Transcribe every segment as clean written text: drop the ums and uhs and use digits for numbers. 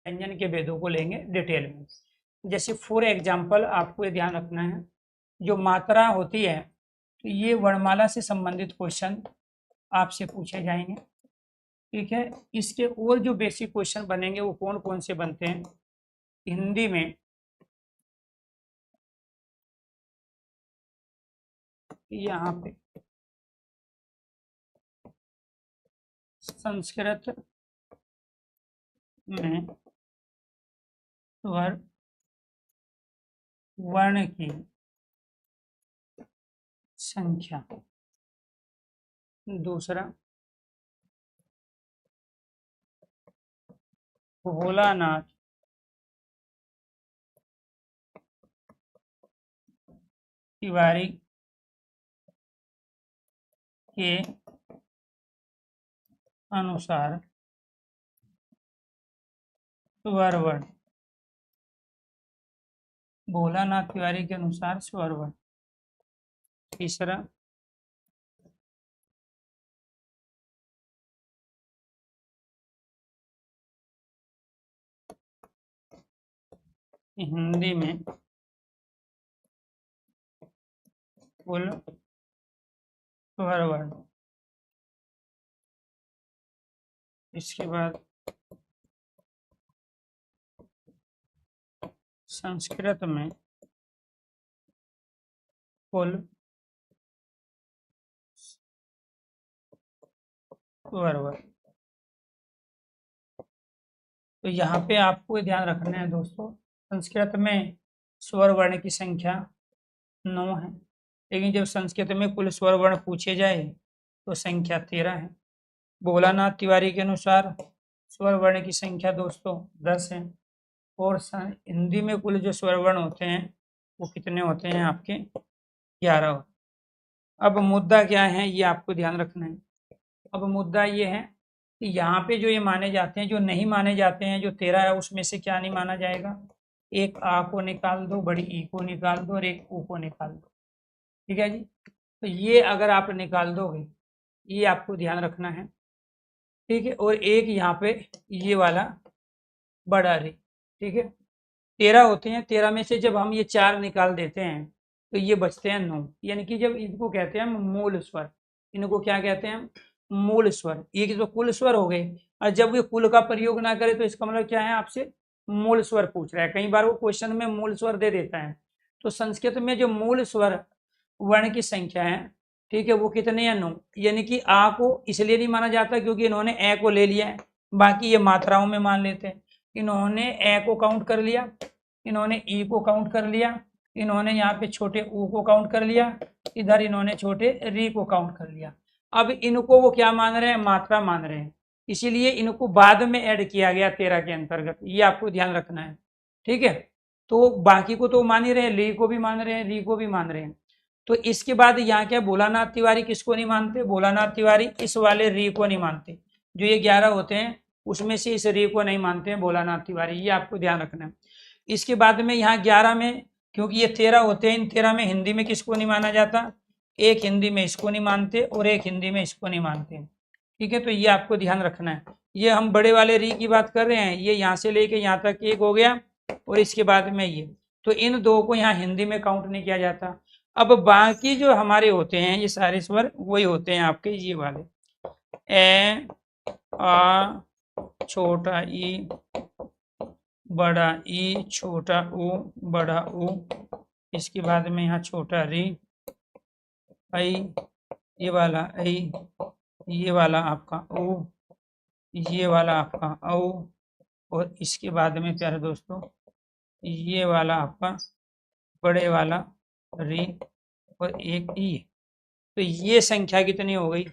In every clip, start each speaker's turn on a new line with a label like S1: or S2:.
S1: व्यंजन के भेदों को लेंगे डिटेल में। जैसे फॉर एग्जाम्पल आपको ये ध्यान रखना है, जो मात्रा होती है तो ये वर्णमाला से संबंधित क्वेश्चन आपसे पूछे जाएंगे। ठीक है, इसके और जो बेसिक क्वेश्चन बनेंगे वो कौन कौन से बनते हैं हिंदी में, यहाँ पे संस्कृत में स्वर वर्ण की संख्या, दूसरा भोलानाथ तिवारी के अनुसार स्वर वर्ण, भोलानाथ तिवारी के अनुसार स्वर वर्ण। तीसरा हिंदी में कुल स्वर वर्ण। इसके बाद संस्कृत में कुल स्वर वर्ण। तो यहाँ पे आपको ध्यान रखना है दोस्तों, संस्कृत में स्वर वर्ण की संख्या 9 है, लेकिन जब संस्कृत में कुल स्वर वर्ण पूछे जाए तो संख्या 13 है। भोलानाथ तिवारी के अनुसार स्वर वर्ण की संख्या दोस्तों 10 है, और हिंदी में कुल जो स्वर वर्ण होते हैं वो कितने होते हैं आपके 11। अब मुद्दा क्या है ये आपको ध्यान रखना है। अब मुद्दा ये है कि यहाँ पे जो ये माने जाते हैं, जो नहीं माने जाते हैं, जो 13 है उसमें से क्या नहीं माना जाएगा, एक आ को निकाल दो, बड़ी ई को निकाल दो और एक ऊ को निकाल दो। ठीक है जी, तो ये अगर आप निकाल दोगे, ये आपको ध्यान रखना है। ठीक है, और एक यहाँ पे ये वाला बड़ा रे। ठीक है, 13 होते हैं, 13 में से जब हम ये 4 निकाल देते हैं तो ये बचते हैं 9, यानी कि जब इनको कहते हैं मूल स्वर, इनको क्या कहते हैं मूल स्वर। ये तो कुल स्वर हो गए, और जब ये कुल का प्रयोग ना करे तो इसका मतलब क्या है, आपसे मूल स्वर पूछ रहा है। कई बार वो क्वेश्चन में मूल स्वर दे देता है। तो संस्कृत में जो मूल स्वर वर्ण की संख्या है, ठीक है, वो कितने हैं 9, यानी कि आ को इसलिए नहीं माना जाता क्योंकि इन्होंने ए को ले लिया है, बाकी ये मात्राओं में मान लेते हैं। इन्होंने ए को काउंट कर लिया, इन्होंने ई को काउंट कर लिया, इन्होंने यहाँ पे छोटे ऊ को काउंट कर लिया, इधर इन्होंने छोटे री को काउंट कर लिया। अब इनको वो क्या मान रहे हैं, मात्रा मान रहे हैं, इसीलिए इनको बाद में ऐड किया गया 13 के अंतर्गत। ये आपको ध्यान रखना है। ठीक है, तो बाकी को तो मान ही रहे हैं, ली को भी मान रहे हैं, री को भी मान रहे हैं। तो इसके बाद यहाँ क्या, भोलानाथ तिवारी किसको नहीं मानते, भोलानाथ तिवारी इस वाले री को नहीं मानते। जो ये 11 होते हैं उसमें से इस री को नहीं मानते हैं भोलानाथ तिवारी, ये आपको ध्यान रखना है। इसके बाद में यहाँ 11 में, क्योंकि ये 13 होते हैं, इन 13 में हिंदी में किसको नहीं माना जाता, एक हिंदी में इसको नहीं मानते और एक हिंदी में इसको नहीं मानते। ठीक है, तो ये आपको ध्यान रखना है। ये हम बड़े वाले री की बात कर रहे हैं, ये यहाँ से लेके यहाँ तक एक हो गया, और इसके बाद में ये, तो इन दो को यहाँ हिंदी में काउंट नहीं किया जाता। अब बाकी जो हमारे होते हैं ये सारे स्वर वही होते हैं आपके ये वाले, ए आ छोटा ई बड़ा ई छोटा ऊ बड़ा ऊ, इसके बाद में यहाँ छोटा री, आई, ये वाला आई, ये वाला आपका ओ, ये वाला आपका औ, और इसके बाद में प्यारे दोस्तों ये वाला आपका बड़े वाला री और एक ई। तो ये संख्या कितनी हो गई,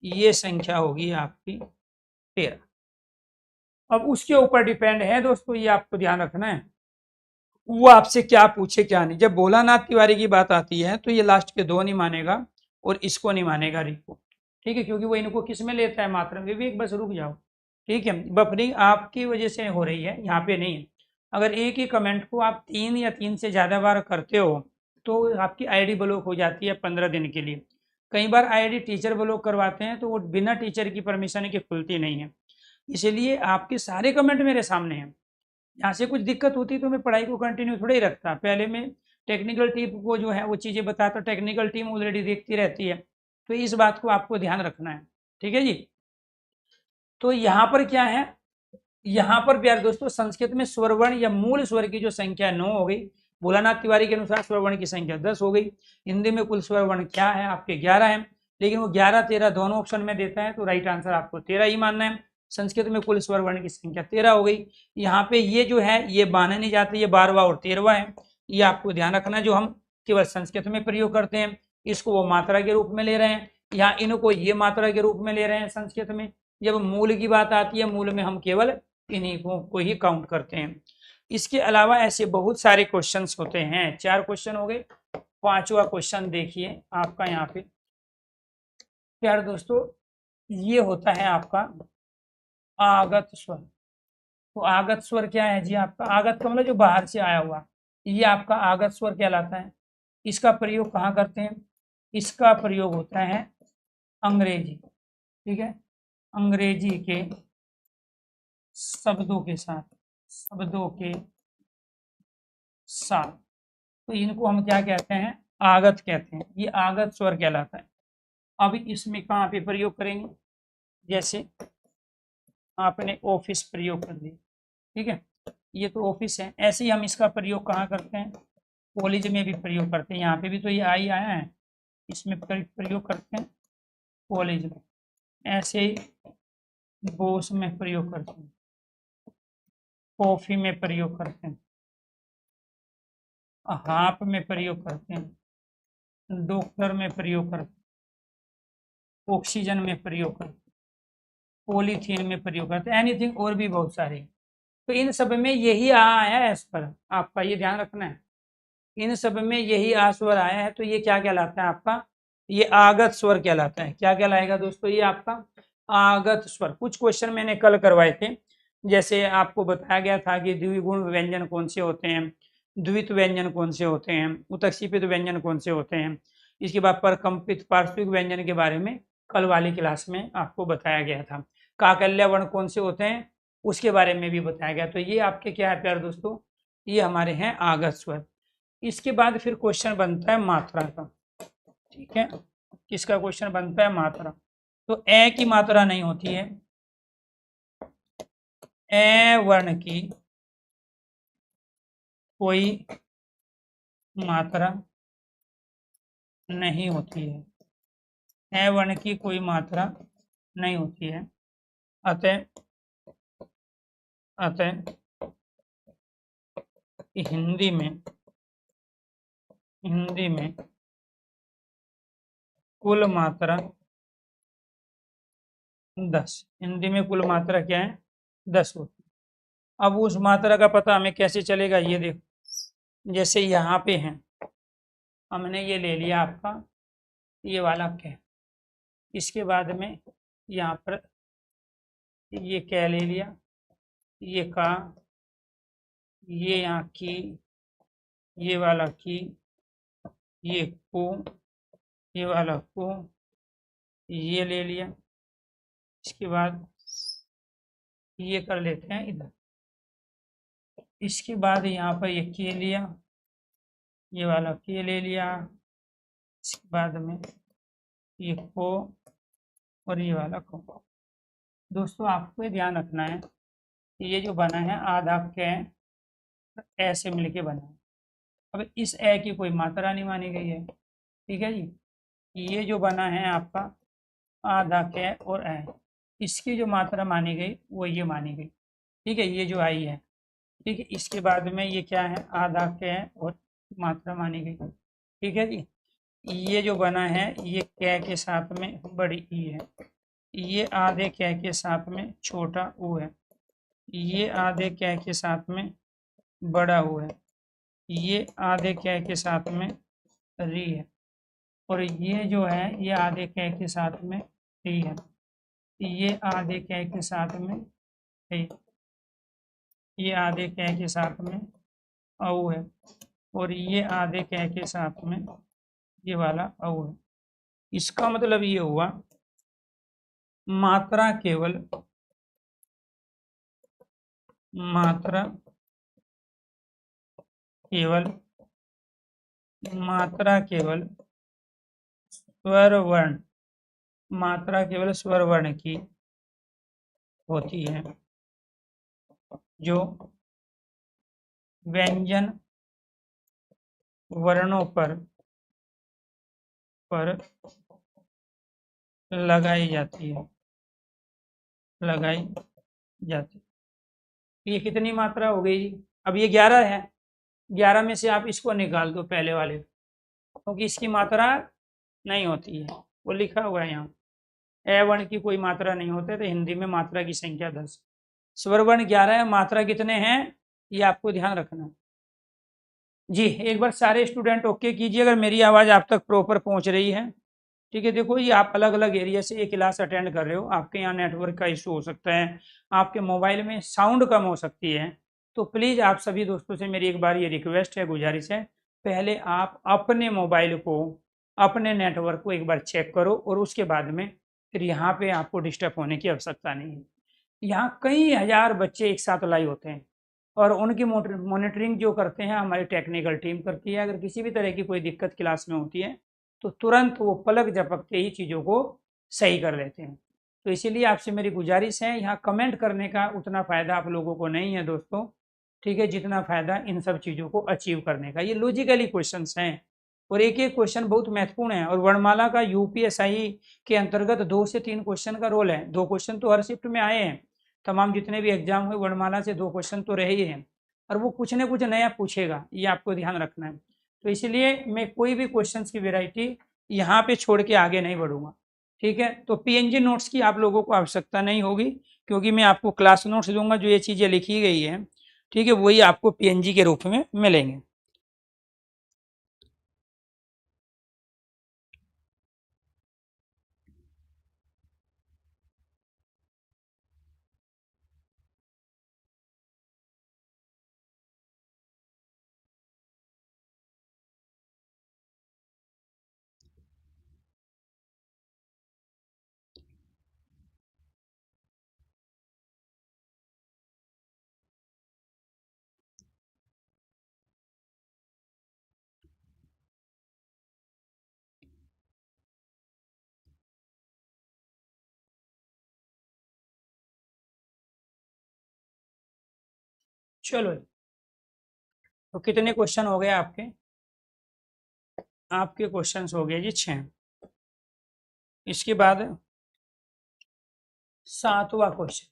S1: ये संख्या होगी आपकी 13। अब उसके ऊपर डिपेंड है दोस्तों, ये आपको ध्यान रखना है वो आपसे क्या पूछे क्या नहीं। जब भोलानाथ तिवारी की बात आती है तो ये लास्ट के 2 नहीं मानेगा और इसको नहीं मानेगा री को। ठीक है, क्योंकि वो इनको किस में लेता है, मात्रा में। विवेक बस रुक जाओ। ठीक है, बफरिंग आपकी वजह से हो रही है, यहाँ पे नहीं है। अगर एक ही कमेंट को आप 3 या 3 से ज्यादा बार करते हो तो आपकी आईडी ब्लॉक हो जाती है 15 दिन के लिए। कई बार आईडी टीचर ब्लॉक करवाते हैं तो वो बिना टीचर की परमिशन के खुलती नहीं है। इसलिए आपके सारे कमेंट मेरे सामने हैं। यहाँ से कुछ दिक्कत होती तो मैं पढ़ाई को कंटिन्यू थोड़ा ही रखता, पहले मैं टेक्निकल टीम को जो है वो चीज़ें बताता, टेक्निकल टीम ऑलरेडी देखती रहती है, तो इस बात को आपको ध्यान रखना है। ठीक है जी। तो यहाँ पर क्या है, यहाँ पर प्यारे दोस्तों संस्कृत में स्वरवर्ण या मूल स्वर की जो संख्या 9 हो गई, भोलानाथ तिवारी के अनुसार स्वरवर्ण की संख्या 10 हो गई। हिंदी में कुल स्वरवर्ण क्या है, आपके 11 है, लेकिन वो 11 13 दोनों ऑप्शन में देता है, तो राइट आंसर आपको 13 ही मानना है। संस्कृत में कुल स्वरवर्ण की संख्या 13 हो गई। यहाँ पे ये जो है ये बाने नहीं जाते, ये 12वां और 13वां है, ये आपको ध्यान रखना। जो हम केवल संस्कृत में प्रयोग करते हैं इसको वो मात्रा के रूप में ले रहे हैं, यहाँ इनको ये मात्रा के रूप में ले रहे हैं संस्कृत में। जब मूल की बात आती है, मूल में हम केवल इन्हीं को ही काउंट करते हैं। इसके अलावा ऐसे बहुत सारे क्वेश्चंस होते हैं। 4 क्वेश्चन हो गए, 5वां क्वेश्चन देखिए आपका यहाँ पे प्यारे दोस्तों, ये होता है आपका आगत स्वर। तो आगत स्वर क्या है जी, आपका आगत का मतलब जो बाहर से आया हुआ, ये आपका आगत स्वर कहलाता है। इसका प्रयोग कहाँ करते हैं, इसका प्रयोग होता है अंग्रेजी, ठीक है, अंग्रेजी के शब्दों के साथ, शब्दों के साथ, तो इनको हम क्या कहते हैं, आगत कहते हैं। ये आगत स्वर कहलाता है। अब इसमें कहाँ पे प्रयोग करेंगे, जैसे आपने ऑफिस प्रयोग कर दिया, ठीक है, ये तो ऑफिस है। ऐसे ही हम इसका प्रयोग कहाँ करते हैं, कॉलेज में भी प्रयोग करते हैं। यहाँ पे भी तो ये आई आया है, इसमें प्रयोग करते हैं कॉलेज में। ऐसे ही बॉस में प्रयोग करते हैं, कॉफी में प्रयोग करते हैं, हाफ में प्रयोग करते हैं, डॉक्टर में प्रयोग करते हैं, ऑक्सीजन में प्रयोग करते हैं, पॉलीथीन में प्रयोग करते हैं, एनीथिंग, और भी बहुत सारे। तो इन सब में यही आया है स्वर, आपका ये ध्यान रखना है, इन सब में यही आ स्वर आया है, तो ये क्या कहलाता है आपका, ये आगत स्वर कहलाता है। क्या कहलाएगा दोस्तों, ये आपका आगत स्वर। कुछ क्वेश्चन मैंने कल करवाए थे, जैसे आपको बताया गया था कि द्विगुण व्यंजन कौन से होते हैं, द्वित व्यंजन कौन से होते हैं, उत्क्षेपित व्यंजन कौन से होते हैं, इसके बाद परकंपित पार्श्विक व्यंजन के बारे में कल वाली क्लास में आपको बताया गया था। काकल्य वर्ण कौन से होते हैं उसके बारे में भी बताया गया। तो ये आपके क्या है प्यारे दोस्तों, ये हमारे हैं आगत स्वर। इसके बाद फिर क्वेश्चन बनता है मात्रा का, ठीक है, किसका क्वेश्चन बनता है, मात्रा। तो ए की मात्रा नहीं होती है, ए वर्ण की कोई मात्रा नहीं होती है, ए वर्ण की कोई मात्रा नहीं होती है। अतः हिंदी में कुल मात्रा 10, हिंदी में कुल मात्रा क्या है, 10 होती है। अब उस मात्रा का पता हमें कैसे चलेगा, ये देखो, जैसे यहाँ पे है, हमने ये ले लिया आपका ये वाला क्या, इसके बाद में यहाँ पर ये क्या ले लिया, ये का, ये यहाँ की, ये वाला की, ये को, ये वाला को, ये ले लिया। इसके बाद ये कर लेते हैं इधर, इसके बाद यहाँ पर ये के लिया, ये वाला के ले लिया, इसके बाद में ये को और ये वाला को। दोस्तों आपको ये ध्यान रखना है कि ये जो बना है आधा कै ऐसे मिलके बना है। अब इस ए की कोई मात्रा नहीं मानी गई है, ठीक है जी। ये जो बना है आपका आधा कै और ए, इसकी जो मात्रा मानी गई वो ये मानी गई, ठीक है, ये जो आई है, ठीक है। इसके बाद में ये क्या है, आधा कै और मात्रा मानी गई, ठीक है जी। ये जो बना है ये कै के साथ में बड़ी ई है, ये आधे कै के साथ में छोटा ऊ है, ये आधे कै के साथ में बड़ा ऊ है, ये आधे कै के साथ में री है, और ये जो है ये आधे कै के साथ में टी है, ये आधे कै के साथ में है, ये आधे कै के साथ में औ है, और ये आधे कै के साथ में ये वाला औ है। इसका मतलब ये हुआ मात्रा केवल मात्रा केवल स्वर वर्ण, मात्रा केवल स्वर वर्ण की होती है, जो व्यंजन वर्णों पर लगाई जाती है। ये कितनी मात्रा हो गई? अब ये 11 है, 11 में से आप इसको निकाल दो पहले वाले, क्योंकि इसकी मात्रा नहीं होती है, वो लिखा हुआ है यहाँ। ए वर्ण की कोई मात्रा नहीं होता, तो हिंदी में मात्रा की संख्या 10, स्वर वर्ण 11 है, मात्रा कितने हैं ये आपको ध्यान रखना है जी। एक बार सारे स्टूडेंट ओके कीजिए अगर मेरी आवाज़ आप तक प्रॉपर पहुंच रही है। ठीक है, देखो ये आप अलग अलग एरिया से ये क्लास अटेंड कर रहे हो, आपके यहाँ नेटवर्क का इशू हो सकता है, आपके मोबाइल में साउंड कम हो सकती है, तो प्लीज़ आप सभी दोस्तों से मेरी एक बार ये रिक्वेस्ट है, गुजारिश है, पहले आप अपने मोबाइल को, अपने नेटवर्क को एक बार चेक करो, और उसके बाद में फिर यहाँ पे आपको डिस्टर्ब होने की आवश्यकता नहीं है। यहाँ कई हजार बच्चे एक साथ लाइव होते हैं, और उनकी मॉनिटरिंग जो करते हैं हमारी टेक्निकल टीम करती है। अगर किसी भी तरह की कोई दिक्कत क्लास में होती है तो तुरंत वो पलक झपकते ही चीज़ों को सही कर लेते हैं। तो इसीलिए आपसे मेरी गुजारिश है, यहाँ कमेंट करने का उतना फ़ायदा आप लोगों को नहीं है दोस्तों, ठीक है, जितना फ़ायदा इन सब चीज़ों को अचीव करने का। ये लॉजिकली क्वेश्चंस हैं, और एक एक क्वेश्चन बहुत महत्वपूर्ण है, और वर्णमाला का यूपीएसआई के अंतर्गत 2 से 3 क्वेश्चन का रोल है। 2 क्वेश्चन तो हर शिफ्ट में आए हैं, तमाम जितने भी एग्जाम हुए वर्णमाला से 2 क्वेश्चन तो रहे ही हैं, और वो कुछ न कुछ नया पूछेगा, ये आपको ध्यान रखना है। तो इसलिए मैं कोई भी क्वेश्चन की वेराइटी यहाँ पे छोड़ के आगे नहीं बढ़ूंगा, ठीक है। तो पीएनजी नोट्स की आप लोगों को आवश्यकता नहीं होगी, क्योंकि मैं आपको क्लास नोट्स दूंगा, जो ये चीज़ें लिखी गई है, ठीक है, वही आपको पीएनजी के रूप में मिलेंगे। चलो, तो कितने क्वेश्चन हो गए आपके? आपके क्वेश्चंस हो गए जी 6। इसके बाद 7वां क्वेश्चन,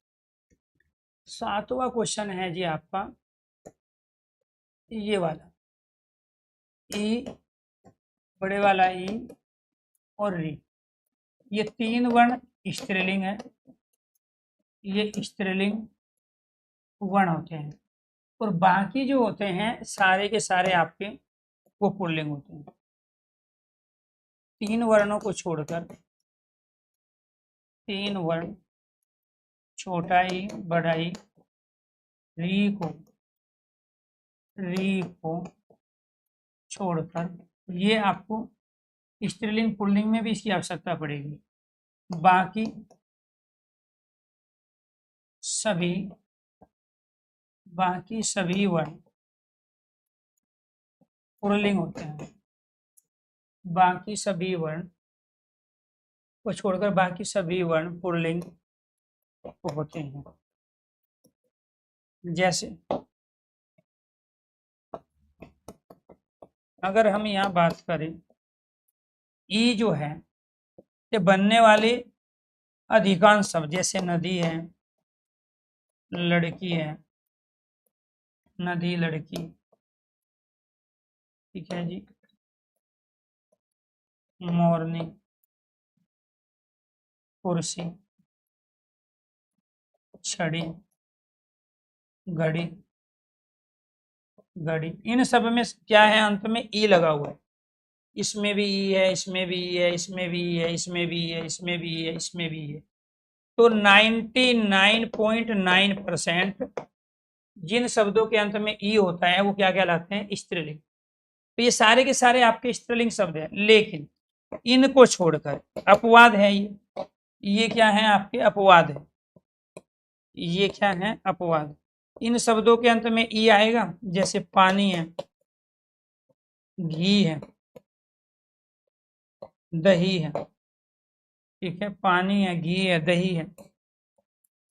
S1: 7वां क्वेश्चन है जी आपका ये वाला, ई, बड़े वाला ई और री, ये 3 वर्ण स्त्रीलिंग है, ये स्त्रीलिंग वर्ण होते हैं, और बाकी जो होते हैं सारे के सारे आपके वो पुल्लिंग होते हैं। 3 वर्णों को छोड़कर, 3 वर्ण, छोटा ई, बड़ा ई, री को छोड़कर, ये आपको स्त्रीलिंग पुल्लिंग में भी इसकी आवश्यकता पड़ेगी, बाकी सभी वर्ण पुल्लिंग होते हैं। बाकी सभी वर्ण को छोड़कर बाकी सभी वर्ण पुल्लिंग होते हैं। जैसे अगर हम यहाँ बात करें, ई जो है ये बनने वाले अधिकांश शब्द, जैसे नदी है, लड़की है, नदी, लड़की, ठीक है जी, मोरनी, कुर्सी, छड़ी, घड़ी, इन सब में क्या है, अंत में ई लगा हुआ है। इसमें भी ई है, इसमें भी ई है, इसमें भी ई है, इसमें भी ई है, इसमें भी ई है, इसमें भी ई है। तो 99.9% जिन शब्दों के अंत में ई होता है वो क्या कहलाते हैं, स्त्रीलिंग। तो ये सारे के सारे आपके स्त्रीलिंग शब्द हैं, लेकिन इनको छोड़कर अपवाद है, ये क्या है आपके अपवाद है, ये क्या है अपवाद। इन शब्दों के अंत में ई आएगा, जैसे पानी है, घी है, दही है, ठीक है, पानी है, घी है, दही है,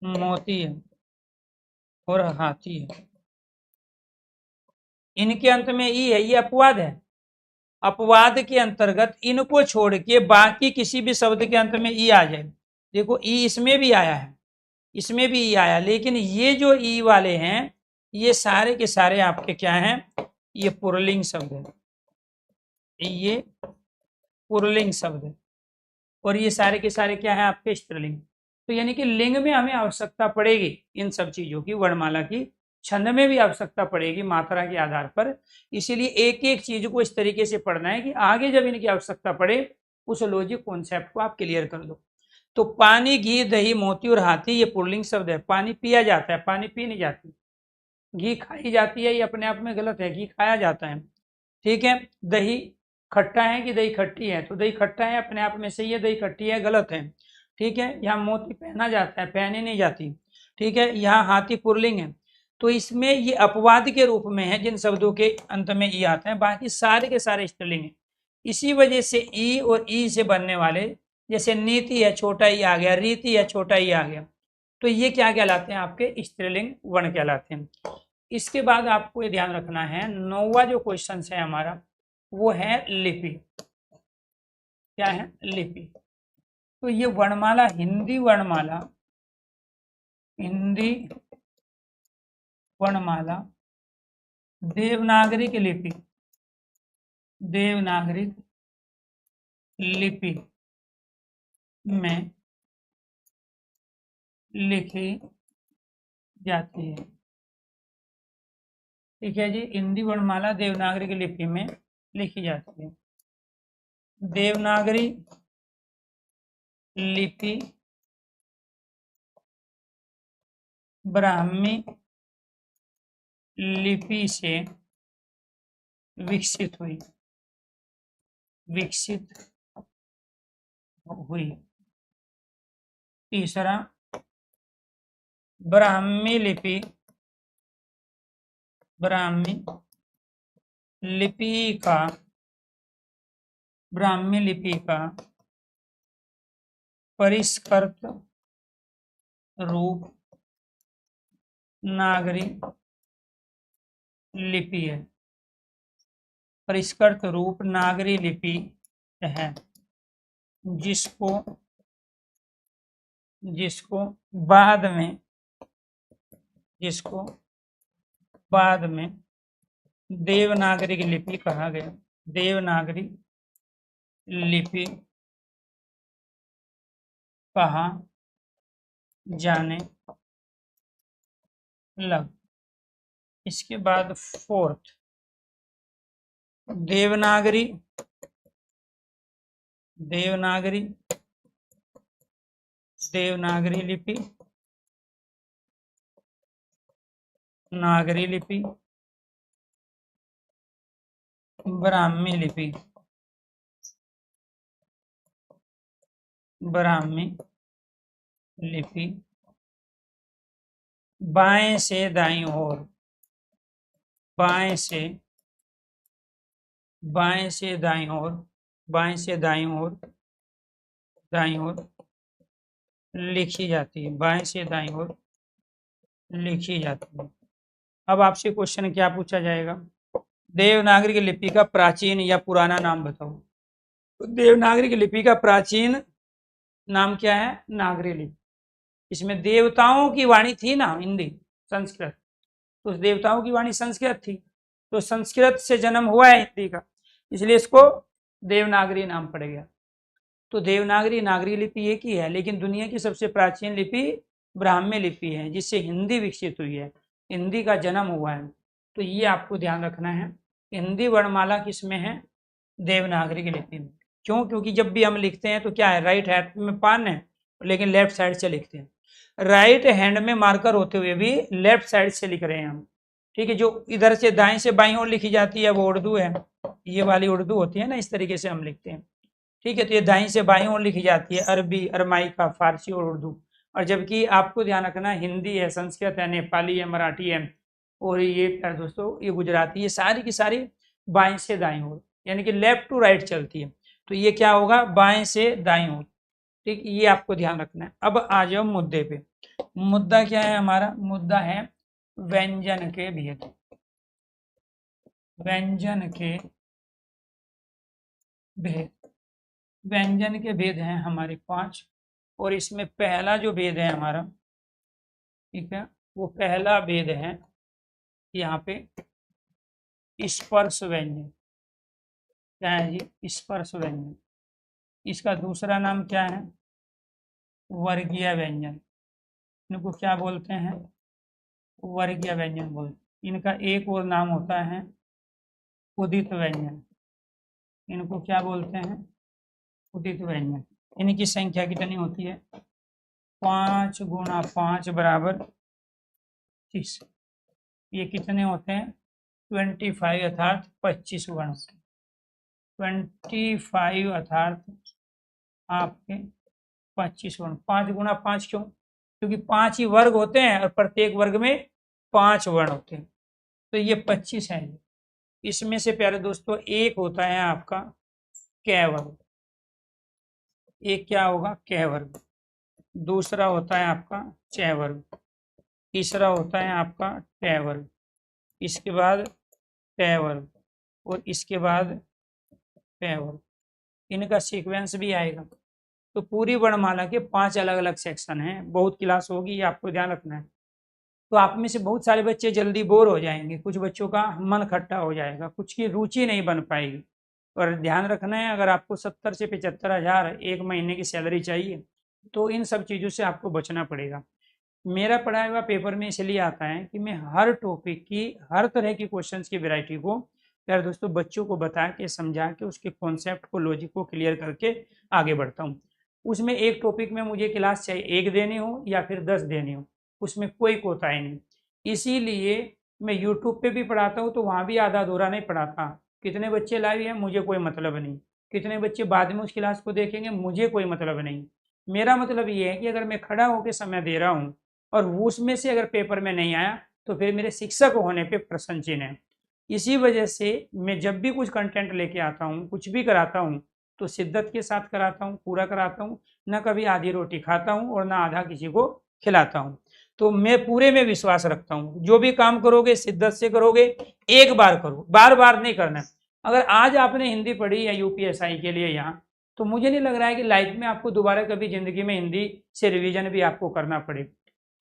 S1: मोती है और हाथी है। इनके अंत में ई है, ये अपवाद है। अपवाद के अंतर्गत इनको छोड़ के बाकी किसी भी शब्द के अंत में ई आ जाए। देखो ई इसमें भी आया है, इसमें भी ई आया, लेकिन ये जो ई वाले हैं ये सारे के सारे आपके क्या हैं, ये पुल्लिंग शब्द है, ये पुल्लिंग शब्द है, और ये सारे के सारे क्या है आपके स्त्रीलिंग। तो यानी कि लिंग में हमें आवश्यकता पड़ेगी इन सब चीजों की, वर्णमाला की, छंद में भी आवश्यकता पड़ेगी मात्रा के आधार पर। इसीलिए एक एक चीज को इस तरीके से पढ़ना है कि आगे जब इनकी आवश्यकता पड़े उस लॉजिक कॉन्सेप्ट को आप क्लियर कर दो। तो पानी, घी, दही, मोती और हाथी ये पुल्लिंग शब्द है। पानी पिया जाता है, पानी पी नहीं जाती। घी खाई जाती है, ये अपने आप में गलत है, घी खाया जाता है, ठीक है। दही खट्टा है कि दही खट्टी है, तो दही खट्टा है अपने आप में सही है, दही खट्टी है गलत है, ठीक है। यहाँ मोती पहना जाता है, पहनी नहीं जाती, ठीक है। यहाँ हाथी पुल्लिंग है। तो इसमें ये अपवाद के रूप में है जिन शब्दों के अंत में ई आते हैं, बाकी सारे के सारे स्त्रीलिंग है। इसी वजह से ई और ई से बनने वाले, जैसे नीति है, छोटा ई आ गया, रीति है, छोटा ई आ गया, तो ये क्या कहलाते हैं आपके स्त्रीलिंग वर्ण कहलाते हैं। इसके बाद आपको ये ध्यान रखना है, 9वां जो क्वेश्चन है हमारा वो है लिपि। क्या है, लिपि। तो ये वर्णमाला, हिंदी वर्णमाला, हिंदी वर्णमाला देवनागरी लिपि, देवनागरी लिपि में लिखी जाती है, ठीक है जी। हिंदी वर्णमाला देवनागरी लिपि में लिखी जाती है। देवनागरी लिपि ब्राह्मी लिपि से विकसित हुई, विकसित हुई। तीसरा, ब्राह्मी लिपि, ब्राह्मी लिपि का, ब्राह्मी लिपि का परिष्कृत रूप नागरी लिपि है, परिष्कृत रूप नागरी लिपि है, जिसको जिसको बाद में, जिसको बाद में देवनागरी लिपि कहा गया, देवनागरी लिपि कहा जाने लग। इसके बाद फोर्थ, देवनागरी, देवनागरी, देवनागरी लिपि, नागरी लिपि, ब्राह्मी लिपि, ब्राह्मी लिपि बाएं से दाईं ओर, बाएं से, बाएं से दाईं ओर, बाएं से दाईं ओर, दाईं ओर लिखी जाती है, बाएं से दाईं ओर लिखी जाती है। अब आपसे क्वेश्चन क्या पूछा जाएगा, देवनागरी लिपि का प्राचीन या पुराना नाम बताओ। तो देवनागरी लिपि का प्राचीन नाम क्या है, नागरी लिपि। इसमें देवताओं की वाणी थी ना, हिंदी, संस्कृत, तो उस देवताओं की वाणी संस्कृत थी, तो संस्कृत से जन्म हुआ है हिंदी का, इसलिए इसको देवनागरी नाम पड़ गया। तो देवनागरी नागरी लिपि एक ही है, लेकिन दुनिया की सबसे प्राचीन लिपि ब्राह्मी लिपि है, जिससे हिंदी विकसित हुई है, हिंदी का जन्म हुआ है। तो ये आपको ध्यान रखना है, हिंदी वर्णमाला किसमें है, देवनागरी की लिपि में। क्यों, क्योंकि जब भी हम लिखते हैं तो क्या है, राइट हैंड में पान है लेकिन लेफ्ट साइड से लिखते हैं, राइट हैंड में मार्कर होते हुए भी लेफ्ट साइड से लिख रहे हैं हम, ठीक है। जो इधर से दाएं से बाईं ओर लिखी जाती है वो उर्दू है, ये वाली उर्दू होती है ना, इस तरीके से हम लिखते हैं, ठीक है। तो ये दाईं से बाईं ओर लिखी जाती है, अरबी, अरमाइका, फारसी और उर्दू। और जबकि आपको ध्यान रखना हिंदी है, संस्कृत है, नेपाली है, मराठी है और ये प्यारे दोस्तों ये गुजराती, ये सारी की सारी बाएं से दाएं ओर यानी कि लेफ्ट टू राइट चलती है। तो ये क्या होगा, बाएं से दाएं ओर। ठीक, ये आपको ध्यान रखना है। अब आ जाओ मुद्दे पे। मुद्दा क्या है हमारा, मुद्दा है व्यंजन के भेद। व्यंजन के भेद, व्यंजन के भेद हैं हमारे 5 और इसमें पहला जो भेद है हमारा, ठीक है, वो पहला भेद है यहाँ पे स्पर्श व्यंजन। क्या है जी, स्पर्श व्यंजन। इसका दूसरा नाम क्या है, वर्गीय व्यंजन। इनको क्या बोलते हैं, वर्गीय व्यंजन बोलते। इनका एक और नाम होता है उदित व्यंजन। इनको क्या बोलते हैं, उदित व्यंजन। इनकी संख्या कितनी होती है, 5 गुणा 5 बराबर 30। ये कितने होते हैं, 25 अर्थात 25 वर्ण। 25 अर्थात आपके 25 वर्ण। 5 गुणा 5 क्यों, क्योंकि 5 ही वर्ग होते हैं और प्रत्येक वर्ग में 5 वर्ण होते हैं। तो ये 25 है। इसमें से प्यारे दोस्तों एक होता है आपका क वर्ग, एक क्या होगा क वर्ग, दूसरा होता है आपका च वर्ग, तीसरा होता है आपका ट वर्ग, इसके बाद ट वर्ग और इसके बाद प वर्ग। इनका सीक्वेंस भी आएगा। तो पूरी वर्णमाला के 5 अलग अलग सेक्शन हैं। बहुत क्लास होगी, ये आपको ध्यान रखना है। तो आप में से बहुत सारे बच्चे जल्दी बोर हो जाएंगे, कुछ बच्चों का मन खट्टा हो जाएगा, कुछ की रुचि नहीं बन पाएगी। और ध्यान रखना है, अगर आपको 70 से 75 हजार एक महीने की सैलरी चाहिए तो इन सब चीज़ों से आपको बचना पड़ेगा। मेरा पढ़ाया हुआ पेपर में इसलिए आता है कि मैं हर टॉपिक की, हर तरह की क्वेश्चंस की वैरायटी को यार दोस्तों बच्चों को बता के, समझा के, उसके कॉन्सेप्ट को, लॉजिक को क्लियर करके आगे बढ़ता हूँ। उसमें एक टॉपिक में मुझे क्लास चाहे 1 देनी हो या फिर 10 देनी हो, उसमें कोई कोताही नहीं। इसीलिए मैं यूट्यूब पे भी पढ़ाता हूँ तो वहाँ भी आधा अधूरा नहीं पढ़ाता। कितने बच्चे लाइव हैं मुझे कोई मतलब नहीं, कितने बच्चे बाद में उस क्लास को देखेंगे मुझे कोई मतलब नहीं। मेरा मतलब ये है कि अगर मैं खड़ा होकर समय दे रहा हूँ और उसमें से अगर पेपर में नहीं आया तो फिर मेरे शिक्षक होने पे प्रश्न चिन्ह है। इसी वजह से मैं जब भी कुछ कंटेंट लेके आता हूँ, कुछ भी कराता हूँ, तो शिद्दत के साथ कराता हूँ, पूरा कराता हूँ। न कभी आधी रोटी खाता हूँ और ना आधा किसी को खिलाता हूँ। तो मैं पूरे में विश्वास रखता हूँ, जो भी काम करोगे शिद्दत से करोगे, एक बार करो, बार बार नहीं करना। अगर आज आपने हिंदी पढ़ी है यूपीएसआई के लिए यहाँ, तो मुझे नहीं लग रहा है कि लाइफ में आपको दोबारा कभी जिंदगी में हिंदी से रिवीजन भी आपको करना पड़े,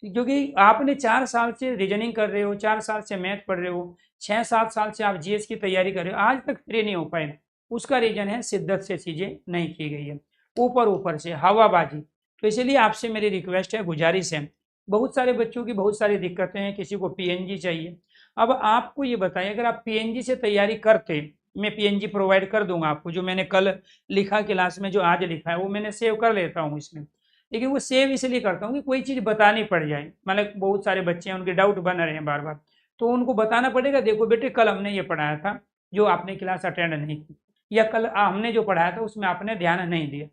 S1: क्योंकि आपने 4 साल से रीजनिंग कर रहे हो, 4 साल से मैथ पढ़ रहे हो, 6-7 साल से आप जीएस की तैयारी कर रहे हो, आज तक फ्री नहीं हो पाए। उसका रीजन है शिद्दत से चीजें नहीं की गई है, ऊपर ऊपर से हवाबाजी। तो इसलिए आपसे मेरी रिक्वेस्ट है, गुजारिश है, बहुत सारे बच्चों की बहुत सारी दिक्कतें हैं, किसी को पीएनजी चाहिए। अब आपको ये बताइए, अगर आप पीएनजी से तैयारी करते, मैं पीएनजी प्रोवाइड कर दूंगा आपको, जो मैंने कल लिखा क्लास में, जो आज लिखा है वो मैंने सेव कर लेता हूँ इसमें। लेकिन वो सेव इसलिए करता हूँ कि कोई चीज़ बतानी पड़ जाए, मतलब बहुत सारे बच्चे हैं उनके डाउट बन रहे हैं बार बार, तो उनको बताना पड़ेगा, देखो बेटे कल हमने ये पढ़ाया था जो आपने क्लास अटेंड नहीं की, या कल हमने जो पढ़ाया था उसमें आपने ध्यान नहीं दिया।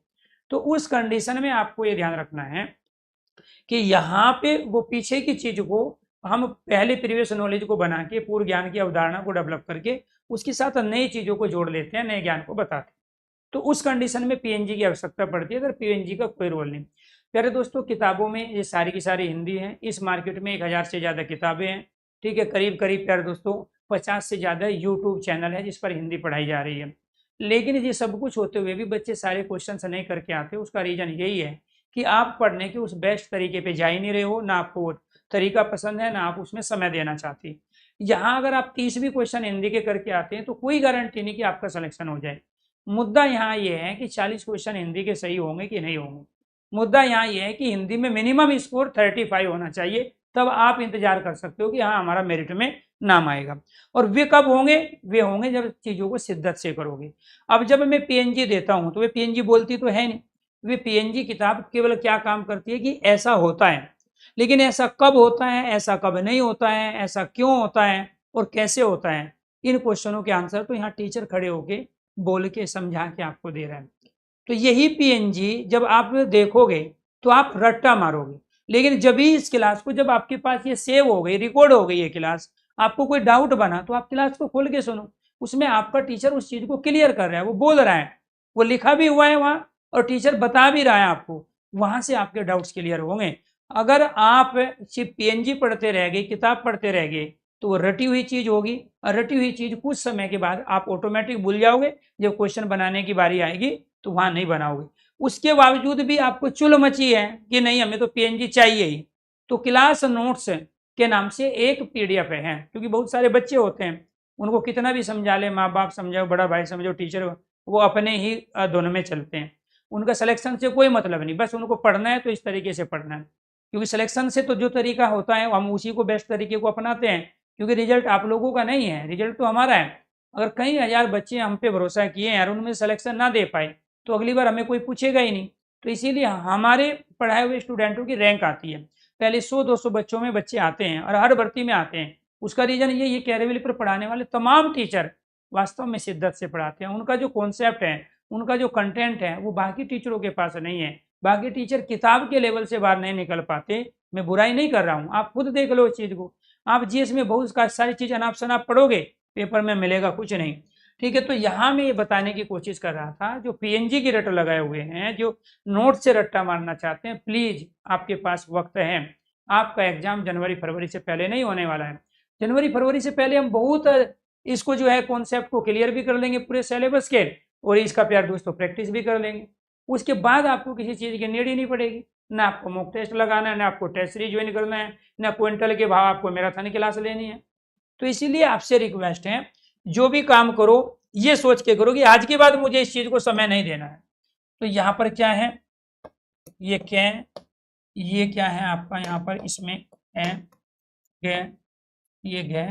S1: तो उस कंडीशन में आपको ये ध्यान रखना है कि यहाँ पे वो पीछे की चीज को हम पहले प्रीवियस नॉलेज को बना के पूर्व ज्ञान की अवधारणा को डेवलप करके उसके साथ नई चीजों को जोड़ लेते हैं, नए ज्ञान को बताते हैं। तो उस कंडीशन में पीएनजी की आवश्यकता पड़ती है, अगर पीएनजी का कोई रोल नहीं। प्यारे दोस्तों, किताबों में ये सारी की सारी हिंदी है। इस मार्केट में 1000 से ज़्यादा किताबें हैं, ठीक है। करीब करीब प्यारे दोस्तों 50 से ज़्यादा यूट्यूब चैनल है जिस पर हिंदी पढ़ाई जा रही है। लेकिन ये सब कुछ होते हुए भी बच्चे सारे क्वेश्चन नहीं करके आते, उसका रीज़न यही है कि आप पढ़ने के उस बेस्ट तरीके पे जा ही नहीं रहे हो, ना आपको वो तरीका पसंद है, ना आप उसमें समय देना चाहते। यहाँ अगर आप 30 भी क्वेश्चन हिंदी के करके आते हैं तो कोई गारंटी नहीं कि आपका सिलेक्शन हो जाए। मुद्दा यहाँ ये है कि 40 क्वेश्चन हिंदी के सही होंगे कि नहीं होंगे। मुद्दा यहाँ ये है कि हिंदी में मिनिमम स्कोर 35 होना चाहिए, तब आप इंतजार कर सकते हो कि हाँ हमारा मेरिट में नाम आएगा। और वे कब होंगे, वे होंगे जब चीज़ों को शिद्दत से करोगे। अब जब मैं पीएनजी देता हूँ तो वे पीएनजी बोलती तो है नहीं, वे पीएनजी किताब केवल क्या काम करती है कि ऐसा होता है, लेकिन ऐसा कब होता है, ऐसा कब नहीं होता है, ऐसा क्यों होता है और कैसे होता है, इन क्वेश्चनों के आंसर तो यहाँ टीचर खड़े होके बोल के समझा के आपको दे रहा है। तो यही पीएनजी जब आप देखोगे तो आप रट्टा मारोगे, लेकिन जब भी इस क्लास को, जब आपके पास ये सेव हो गई, रिकॉर्ड हो गई ये क्लास, आपको कोई डाउट बना तो आप क्लास को खोल के सुनो, उसमें आपका टीचर उस चीज को क्लियर कर रहा है, वो बोल रहा है, वो लिखा भी हुआ है वहां और टीचर बता भी रहा है आपको, वहां से आपके डाउट्स क्लियर होंगे। अगर आप सिर्फ पीएनजी पढ़ते रह गए, किताब पढ़ते रह गए, तो वो रटी हुई चीज होगी, और रटी हुई चीज कुछ समय के बाद आप ऑटोमेटिक भूल जाओगे, जब क्वेश्चन बनाने की बारी आएगी तो वहां नहीं बनाओगे। उसके बावजूद भी आपको चुल मची है कि नहीं हमें तो पीएनजी चाहिए ही, तो क्लास नोट्स के नाम से एक पीडीएफ है, क्योंकि बहुत सारे बच्चे होते हैं, उनको कितना भी समझा ले, माँ बाप समझाओ, बड़ा भाई समझो, टीचर, वो अपने ही धुन में चलते हैं, उनका सिलेक्शन से कोई मतलब नहीं, बस उनको पढ़ना है तो इस तरीके से पढ़ना है, क्योंकि सिलेक्शन से तो जो तरीका होता है हम उसी को बेस्ट तरीके को अपनाते हैं, क्योंकि रिजल्ट आप लोगों का नहीं है, रिजल्ट तो हमारा है। अगर कई हजार बच्चे हम पे भरोसा किए हैं और उनमें सिलेक्शन ना दे पाए तो अगली बार हमें कोई पूछेगा ही नहीं, तो इसीलिए हमारे पढ़ाए हुए स्टूडेंटों की रैंक आती है, पहले 100-200 बच्चों में बच्चे आते हैं और हर भर्ती में आते हैं। उसका रीजन ये कैरेविल पर पढ़ाने वाले तमाम टीचर वास्तव में शिद्दत से पढ़ाते हैं, उनका जो कॉन्सेप्ट है, उनका जो कंटेंट है, वो बाकी टीचरों के पास नहीं है। बाकी टीचर किताब के लेवल से बाहर नहीं निकल पाते, मैं बुराई नहीं कर रहा हूँ, आप खुद देख लो इस चीज को, आप जीएस में बहुत सारी चीज अनाप शनाप पढ़ोगे, पेपर में मिलेगा कुछ नहीं, ठीक है। तो यहाँ मैं ये बताने की कोशिश कर रहा था, जो पीएनजी की रट लगाए हुए हैं, जो नोट से रट्टा मारना चाहते हैं, प्लीज आपके पास वक्त है, आपका एग्जाम जनवरी फरवरी से पहले नहीं होने वाला है। जनवरी फरवरी से पहले हम बहुत इसको जो है कॉन्सेप्ट को क्लियर भी कर लेंगे पूरे सिलेबस के, और इसका प्यार दोस्तों प्रैक्टिस भी कर लेंगे। उसके बाद आपको किसी चीज की नीड ही नहीं पड़ेगी, ना आपको मॉक टेस्ट लगाना है, ना आपको टेस्ट सीरीज ज्वाइन करना है, ना क्विंटल के भाव आपको मैराथन क्लास लेनी है। तो इसीलिए आपसे रिक्वेस्ट है, जो भी काम करो ये सोच के करो कि आज के बाद मुझे इस चीज को समय नहीं देना है। तो यहाँ पर क्या है, ये क्या है, ये क्या है आपका, यहाँ पर इसमें है गे, ये गे,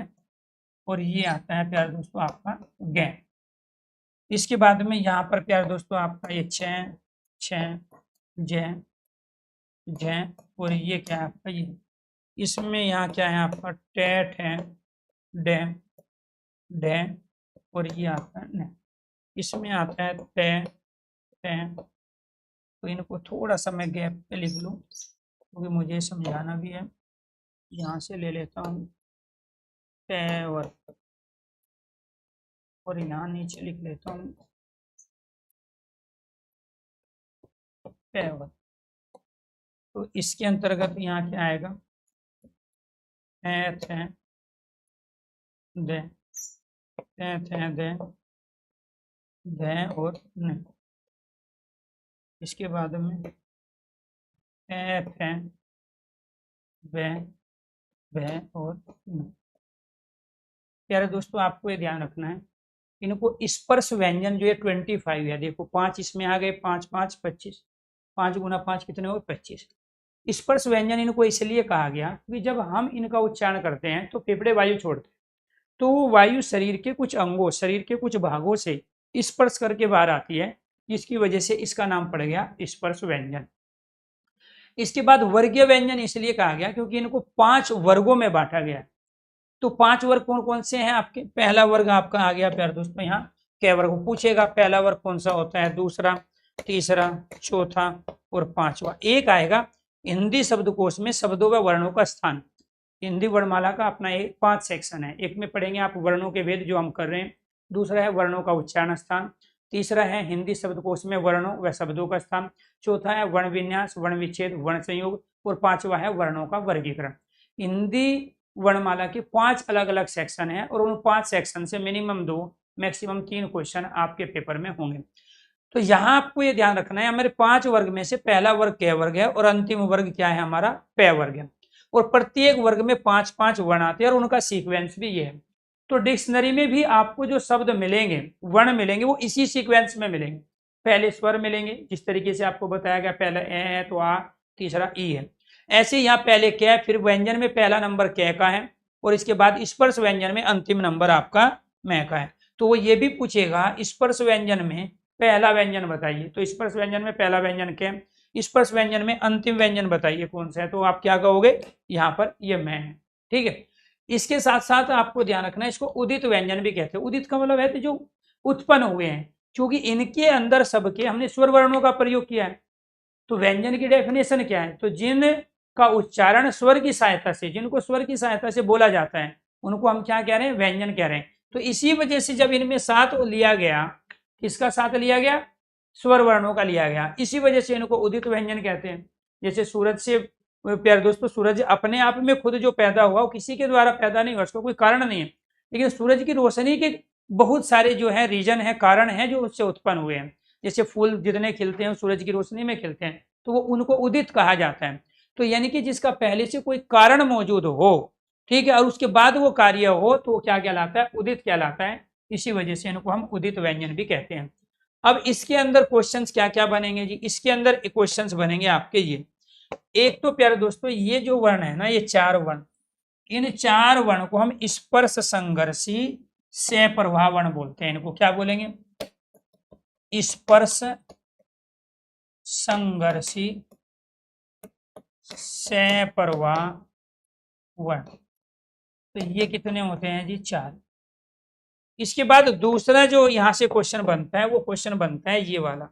S1: और ये आता है प्यारे दोस्तों आपका गे। इसके बाद में यहाँ पर प्यारे दोस्तों आपका ये छ जय जय, और ये क्या है आपका ये, इसमें यहाँ क्या है आपका टेट है, डे डे, और ये आता है न, इसमें आता है ते ते। तो इनको थोड़ा सा मैं गैप पे लिख लूँ क्योंकि मुझे समझाना भी है। यहाँ से ले लेता हूँ पेवर, और यहाँ नीचे लिख लेता हूँ पेवर। तो इसके अंतर्गत यहाँ क्या आएगा, थे दे दे दे और न। इसके बाद में वे और न। प्यारे दोस्तों आपको ये ध्यान रखना है, इनको स्पर्श व्यंजन जो है 25 है, देखो 5 इसमें आ गए, 5 5 25, 5 गुना 5 कितने हो, 25। स्पर्श व्यंजन इनको इसलिए कहा गया क्योंकि जब हम इनका उच्चारण करते हैं तो फेफड़े वायु छोड़ते हैं, तो वो वायु शरीर के कुछ अंगों, शरीर के कुछ भागों से स्पर्श करके बाहर आती है, जिसकी वजह से इसका नाम पड़ गया स्पर्श व्यंजन। इसके बाद वर्गीय व्यंजन इसलिए कहा गया क्योंकि इनको 5 वर्गों में बांटा गया। तो 5 वर्ग कौन कौन से हैं आपके, पहला वर्ग आपका आ गया प्यारे दोस्तों, यहाँ कै वर्ग पूछेगा, पहला वर्ग कौन सा होता है, दूसरा, तीसरा, चौथा और पांचवा। एक आएगा हिंदी शब्दकोश में शब्दों व वर्णों का स्थान, हिंदी वर्णमाला का अपना एक 5 सेक्शन है। एक में पढ़ेंगे आप वर्णों के भेद जो हम कर रहे हैं, दूसरा है वर्णों का उच्चारण स्थान, तीसरा है हिंदी शब्दकोश में वर्णों व शब्दों का स्थान, चौथा है वर्ण विन्यास, वर्ण विच्छेद, वर्ण संयोग, और पांचवा है वर्णों का वर्गीकरण। हिंदी वर्णमाला के 5 अलग अलग सेक्शन हैं और उन 5 सेक्शन से मिनिमम 2 मैक्सिमम 3 क्वेश्चन आपके पेपर में होंगे। तो यहाँ आपको ये ध्यान रखना है, हमारे 5 वर्ग में से पहला वर्ग कै वर्ग है और अंतिम वर्ग क्या है हमारा, पै वर्ग है, और प्रत्येक वर्ग में 5-5 वर्ण आते हैं और उनका सीक्वेंस भी ये है। तो डिक्शनरी में भी आपको जो शब्द मिलेंगे, वर्ण मिलेंगे, वो इसी सीक्वेंस में मिलेंगे। पहले स्वर मिलेंगे जिस तरीके से आपको बताया गया, पहला ए है तो आ, तीसरा ई है। ऐसे यहाँ पहले कै, फिर व्यंजन में पहला नंबर कै का है और इसके बाद स्पर्श व्यंजन में अंतिम नंबर आपका मै का है। तो वो ये भी पूछेगा स्पर्श व्यंजन में पहला व्यंजन बताइए, तो स्पर्श व्यंजन में पहला व्यंजन कै, स्पर्श व्यंजन में अंतिम व्यंजन बताइए कौन सा है, तो आप क्या कहोगे, यहाँ पर ये मैं है, ठीक है। इसके साथ साथ आपको ध्यान रखना है, इसको उदित व्यंजन भी कहते हैं। उदित का मतलब है तो जो उत्पन्न हुए हैं, क्योंकि इनके अंदर सबके हमने स्वर वर्णों का प्रयोग किया है। तो व्यंजन की डेफिनेशन क्या है, तो जिन का उच्चारण स्वर की सहायता से, जिनको स्वर की सहायता से बोला जाता है उनको हम क्या कह रहे हैं, व्यंजन कह रहे हैं। तो इसी वजह से जब इनमें साथ लिया गया, किसका साथ लिया गया, स्वर वर्णों का लिया गया, इसी वजह से इनको उदित व्यंजन कहते हैं। जैसे सूरज से, प्यारे दोस्तों, सूरज अपने आप में खुद जो पैदा हुआ वो किसी के द्वारा पैदा नहीं हुआ, उसका कोई कारण नहीं है, लेकिन सूरज की रोशनी के बहुत सारे जो है रीजन है, कारण है जो उससे उत्पन्न हुए हैं। जैसे फूल जितने खिलते हैं सूरज की रोशनी में खिलते हैं, तो वो उनको उदित कहा जाता है। तो यानी कि जिसका पहले से कोई कारण मौजूद हो, ठीक है, और उसके बाद वो कार्य हो, तो वो क्या कहलाता है, उदित कहलाता है। इसी वजह से इनको हम उदित व्यंजन भी कहते हैं। अब इसके अंदर क्वेश्चंस क्या क्या बनेंगे जी, इसके अंदर क्वेश्चंस बनेंगे आपके ये, एक तो प्यारे दोस्तों ये जो वर्ण है ना, ये 4 वर्ण, इन 4 वर्ण को हम स्पर्श संघर्षी सप्रवाह वर्ण बोलते हैं। इनको क्या बोलेंगे, स्पर्श संघर्षी सप्रवाह वर्ण। तो ये कितने होते हैं जी, 4। इसके बाद दूसरा जो यहां से क्वेश्चन बनता है, वो क्वेश्चन बनता है ये वाला,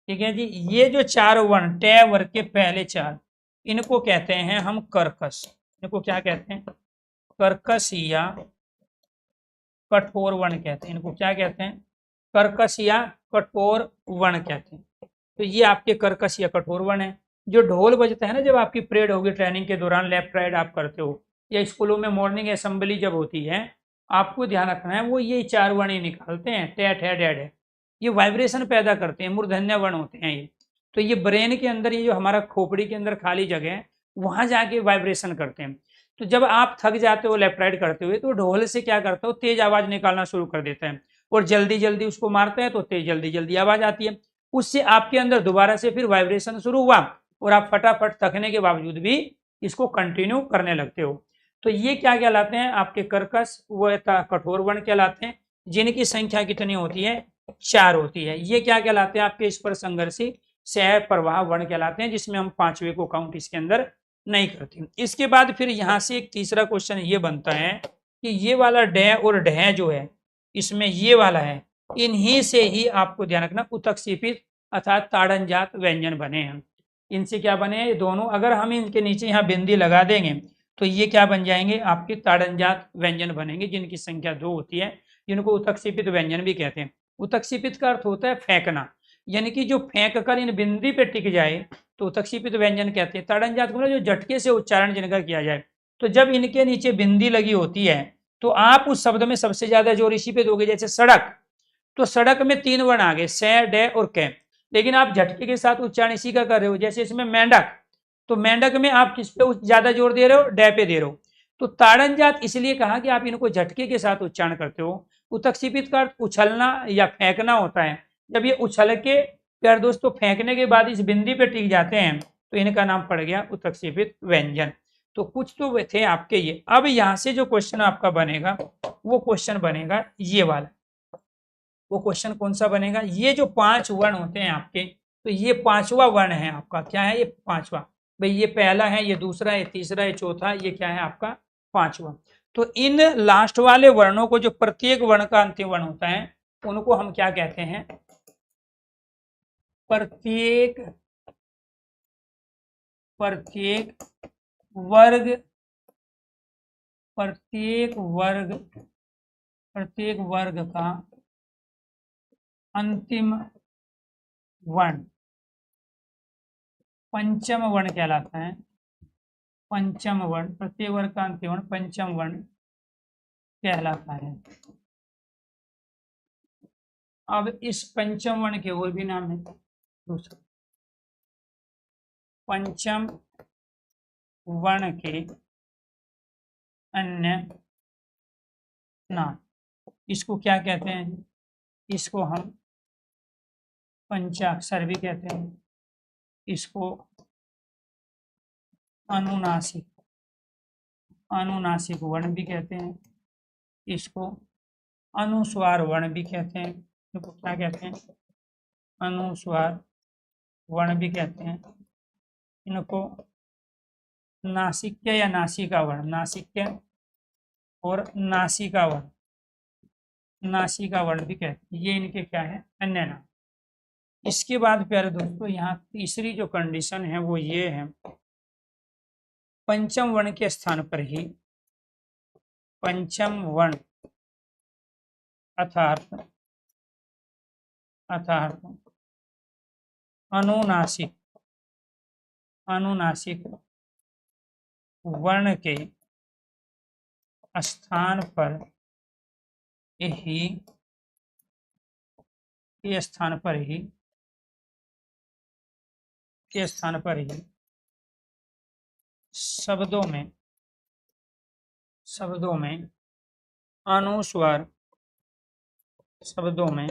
S1: ठीक है जी। ये जो 4 वर्ण, ट वर्ग के पहले 4, इनको कहते हैं हम कर्कश। इनको क्या कहते हैं, कर्कश या कठोर वर्ण कहते हैं। इनको क्या कहते हैं, कर्कश या कठोर वर्ण कहते हैं। तो ये आपके कर्कश या कठोर वर्ण है। जो ढोल बजता है ना, जब आपकी परेड होगी ट्रेनिंग के दौरान, लेफ्ट राइट आप करते हो, या स्कूलों में मॉर्निंग असेंबली जब होती है, आपको ध्यान रखना है, वो ये 4 वर्ण ही निकालते हैं, टेट है, डेड है, ये वाइब्रेशन पैदा करते हैं, मूर्धन्य वर्ण होते हैं ये। तो ये ब्रेन के अंदर, ये जो हमारा खोपड़ी के अंदर खाली जगह है, वहां जाके वाइब्रेशन करते हैं। तो जब आप थक जाते हो लेफ्ट राइट करते हुए, तो ढोल से क्या करता हो, तेज आवाज निकालना शुरू कर देता है, और जल्दी जल्दी उसको मारते हैं तो तेज जल्दी जल्दी आवाज आती है। उससे आपके अंदर दोबारा से फिर वाइब्रेशन शुरू हुआ, और आप फटाफट थकने के बावजूद भी इसको कंटिन्यू करने लगते हो। तो ये क्या कहलाते हैं, आपके कर्कश व कठोर वर्ण कहलाते हैं, जिनकी संख्या कितनी होती है, 4 होती है। ये क्या कहलाते हैं, आपके स्पर्श संघर्षी सप्रवाह वर्ण कहलाते हैं, जिसमें हम 5वें को काउंट इसके अंदर नहीं करते। इसके बाद फिर यहाँ से एक तीसरा क्वेश्चन ये बनता है कि ये वाला डे और ढह जो है, इसमें ये वाला है, इन्हीं से ही आपको ध्यान रखना उत्क्षेपित अर्थात ताड़नजात व्यंजन बने हैं। इनसे क्या बने हैं, दोनों, अगर हम इनके नीचे यहाँ बिंदी लगा देंगे तो ये क्या बन जाएंगे, आपके ताड़नजात व्यंजन बनेंगे, जिनकी संख्या 2 होती है, जिनको उत्क्षेपित व्यंजन भी कहते हैं। उत्क्षेपित का अर्थ होता है फेंकना, यानी कि जो फेंक कर इन बिंदी पे टिक जाए तो उत्क्षेपित व्यंजन कहते हैं। ताड़नजात को जो झटके से उच्चारण जिनका किया जाए, तो जब इनके नीचे बिंदी लगी होती है तो आप उस शब्द में सबसे ज्यादा जोर इसी पे दोगे। जैसे सड़क, तो सड़क में 3 वर्ण आ गए, से, डे और के, लेकिन आप झटके के साथ उच्चारण इसी का कर रहे हो। जैसे इसमें मेंढक, तो मेंढक में आप किस पे ज्यादा जोर दे रहे हो, डे पे दे रहे हो। तो ताड़नजात इसलिए कहा कि आप इनको झटके के साथ उच्चारण करते हो। उत्क्षेपित का अर्थ उछलना या फेंकना होता है। जब ये उछल के, प्यारे दोस्तों, फेंकने के बाद इस बिंदी पे टिक जाते हैं, तो इनका नाम पड़ गया उत्क्षेपित व्यंजन। तो कुछ तो थे आपके ये। अब यहाँ से जो क्वेश्चन आपका बनेगा, वो क्वेश्चन बनेगा ये वाला। वो क्वेश्चन कौन सा बनेगा, ये जो 5 वर्ण होते हैं आपके, तो ये 5वां वर्ण है आपका, क्या है ये, 5वां। भाई ये पहला है, ये दूसरा है, तीसरा है, चौथा, ये क्या है आपका 5वां। तो इन लास्ट वाले वर्णों को, जो प्रत्येक वर्ण का अंतिम वर्ण होता है, उनको हम क्या कहते हैं, प्रत्येक प्रत्येक वर्ग प्रत्येक वर्ग प्रत्येक वर्ग का अंतिम वर्ण पंचम वर्ण कहलाता है। पंचम वर्ण, प्रत्येक वर्ग का अंतिम वर्ण पंचम वर्ण कहलाता है। अब इस पंचम वर्ण के और भी नाम है, दूसरा पंचम वर्ण के अन्य नाम, इसको क्या कहते हैं, इसको हम पंचाक्षर भी कहते हैं, इसको अनुनासिक अनुनासिक वर्ण भी कहते हैं, इसको अनुस्वार वर्ण भी कहते हैं। इसको क्या कहते हैं, अनुस्वार वर्ण भी कहते हैं। इनको नासिक्य या नासिका वर्ण, नासिक्य और नासिका वर्ण, नासिका वर्ण भी कहते हैं। ये इनके क्या है, अन्य नाम। इसके बाद प्यारे दोस्तों, यहाँ तीसरी जो कंडीशन है वो ये है पंचम वर्ण के स्थान पर ही, पंचम वर्ण अर्थात अनुनासिक, अनुनासिक वर्ण के स्थान पर ही, के स्थान पर ही, के स्थान पर ही शब्दों में, शब्दों में अनुस्वार, शब्दों में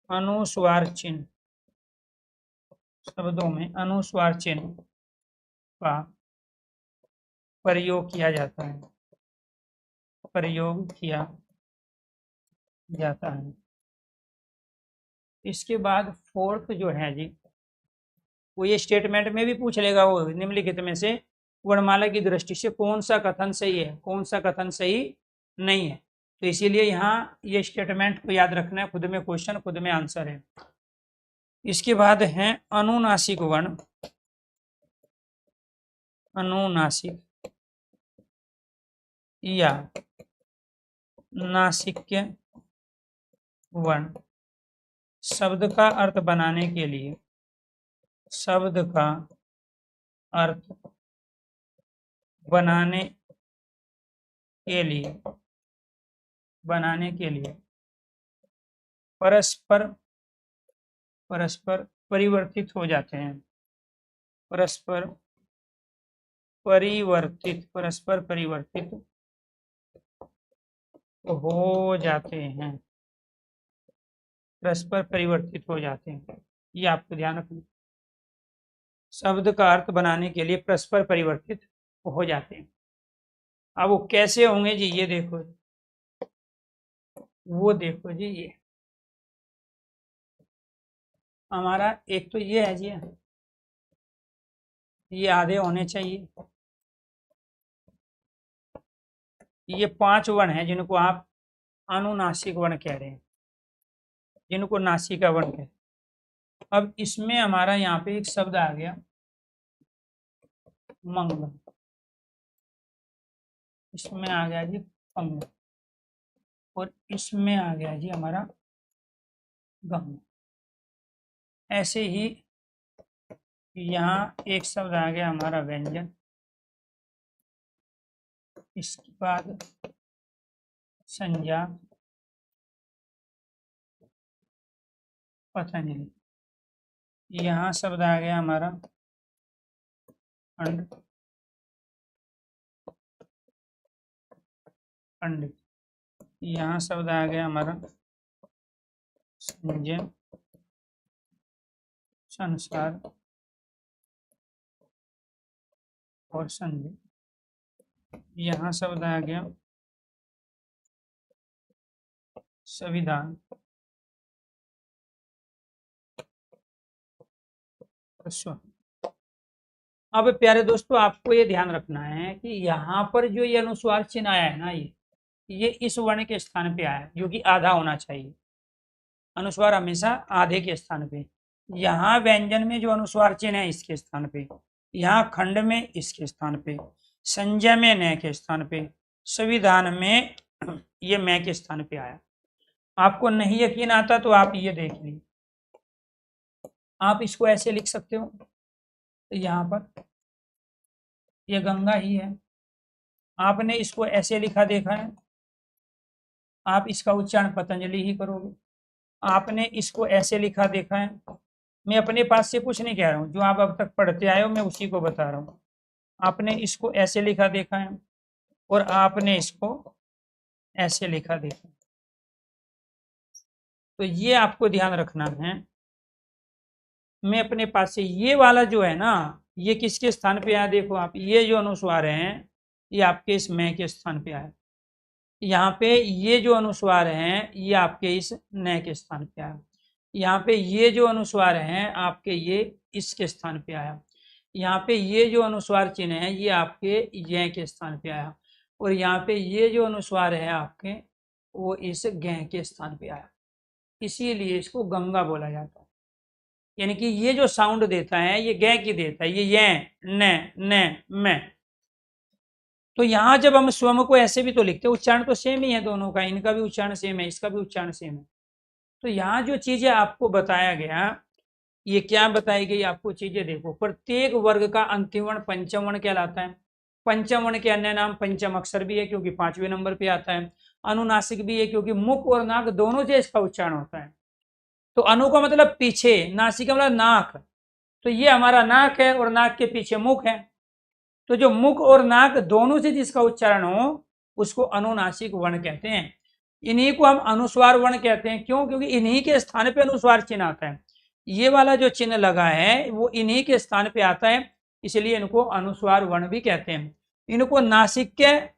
S1: अनुस्वार चिन्ह, शब्दों में अनुस्वार चिन्ह का प्रयोग किया जाता है, प्रयोग किया जाता है। इसके बाद फोर्थ जो है जी, वो ये स्टेटमेंट में भी पूछ लेगा, वो निम्नलिखित में से वर्णमाला की दृष्टि से कौन सा कथन सही है, कौन सा कथन सही नहीं है। तो इसीलिए यहाँ ये स्टेटमेंट को याद रखना है, खुद में क्वेश्चन खुद में आंसर है। इसके बाद है अनुनासिक वर्ण, अनुनासिक या नासिक्य वर्ण शब्द का अर्थ बनाने के लिए, शब्द का अर्थ बनाने के लिए, बनाने के लिए परस्पर, परस्पर परिवर्तित हो जाते हैं, परस्पर परिवर्तित, परस्पर परिवर्तित हो जाते हैं, परस्पर परिवर्तित हो जाते हैं। ये आपको ध्यान रखना, शब्द का अर्थ बनाने के लिए परस्पर परिवर्तित हो जाते हैं। अब वो कैसे होंगे जी, ये देखो, वो देखो जी, ये हमारा एक तो ये है जी, ये आधे होने चाहिए। ये 5 वर्ण हैं जिनको आप अनुनासिक वर्ण कह रहे हैं, जिनको नासिका वर्ण कहते हैं। अब इसमें हमारा यहाँ पे एक शब्द आ गया मंगल, इसमें आ गया जी पंग, और इसमें आ गया जी हमारा गंग। ऐसे ही यहाँ एक शब्द आ गया हमारा व्यंजन, इसके बाद संज्ञा पतंजलि, यहाँ शब्द आ गया हमारा खंड, पंडित, यहाँ शब्द आ गया हमारा संजय, संसार और संजय, यहाँ शब्द आ गया संविधान, अब प्यारे दोस्तों आपको ये ध्यान रखना है कि यहाँ पर जो ये अनुस्वार चिन्ह आया है ना, ये इस वर्ण के स्थान पे आया है, जो कि आधा होना चाहिए। अनुस्वार हमेशा आधे के स्थान पे, यहाँ व्यंजन में जो अनुस्वार चिन्ह है इसके स्थान पे, यहाँ खंड में इसके स्थान पे, संज्ञा में न के स्थान पे, संविधान में ये मैं के स्थान पे आया। आपको नहीं यकीन आता तो आप ये देख लीजिए, आप इसको ऐसे लिख सकते हो, यहाँ पर ये गंगा ही है, आपने इसको ऐसे लिखा देखा है, आप इसका उच्चारण पतंजलि ही करोगे। आपने इसको ऐसे लिखा देखा है, मैं अपने पास से कुछ नहीं कह रहा हूँ, जो आप अब तक पढ़ते आए हो मैं उसी को बता रहा हूँ। आपने इसको ऐसे लिखा देखा है और आपने इसको ऐसे लिखा देखा, तो ये आपको ध्यान रखना है। मैं अपने पास से ये वाला जो है ना, ये किसके स्थान पे आया, देखो आप, ये जो अनुस्वार हैं ये आपके इस मैं के स्थान पे आया। यहाँ पे ये जो अनुस्वार हैं ये आपके इस न के स्थान पे आया। यहाँ पे ये जो अनुस्वार हैं आपके ये इसके स्थान पे आया। यहाँ पे ये जो अनुस्वार चिन्ह है ये आपके य के स्थान पे आया, और यहाँ पे ये जो अनुस्वार है आपके वो इस ग के स्थान पे आया। इसीलिए इसको गंगा बोला जाता है। यानी कि ये जो साउंड देता है ये ग की देता है, ये न, मैं, तो यहाँ जब हम स्वम को ऐसे भी तो लिखते हैं, उच्चारण तो सेम ही है दोनों का, इनका भी उच्चारण सेम है, इसका भी उच्चारण सेम है। तो यहाँ जो चीजें आपको बताया गया, ये क्या बताई गई आपको चीजें, देखो प्रत्येक वर्ग का अंतिम वर्ण पंचम वर्ण कहलाता है। पंचम वर्ण के अन्य नाम पंचम अक्षर भी है क्योंकि 5वें नंबर पे आता है। अनुनासिक भी है क्योंकि मुख और नाक दोनों से इसका उच्चारण होता है। तो अनु का मतलब पीछे, नासिक का मतलब नाक, तो ये हमारा नाक है और नाक के पीछे मुख है। तो जो मुख और नाक दोनों से जिसका उच्चारण हो उसको अनुनासिक वर्ण कहते हैं। इन्हीं को हम अनुस्वार वर्ण कहते हैं। क्यों? क्योंकि इन्हीं के स्थान पे अनुस्वार चिन्ह आता है। ये वाला जो चिन्ह लगा है वो इन्हीं के स्थान पे आता है, इसलिए इनको अनुस्वार वर्ण भी कहते हैं। इनको नासिक्य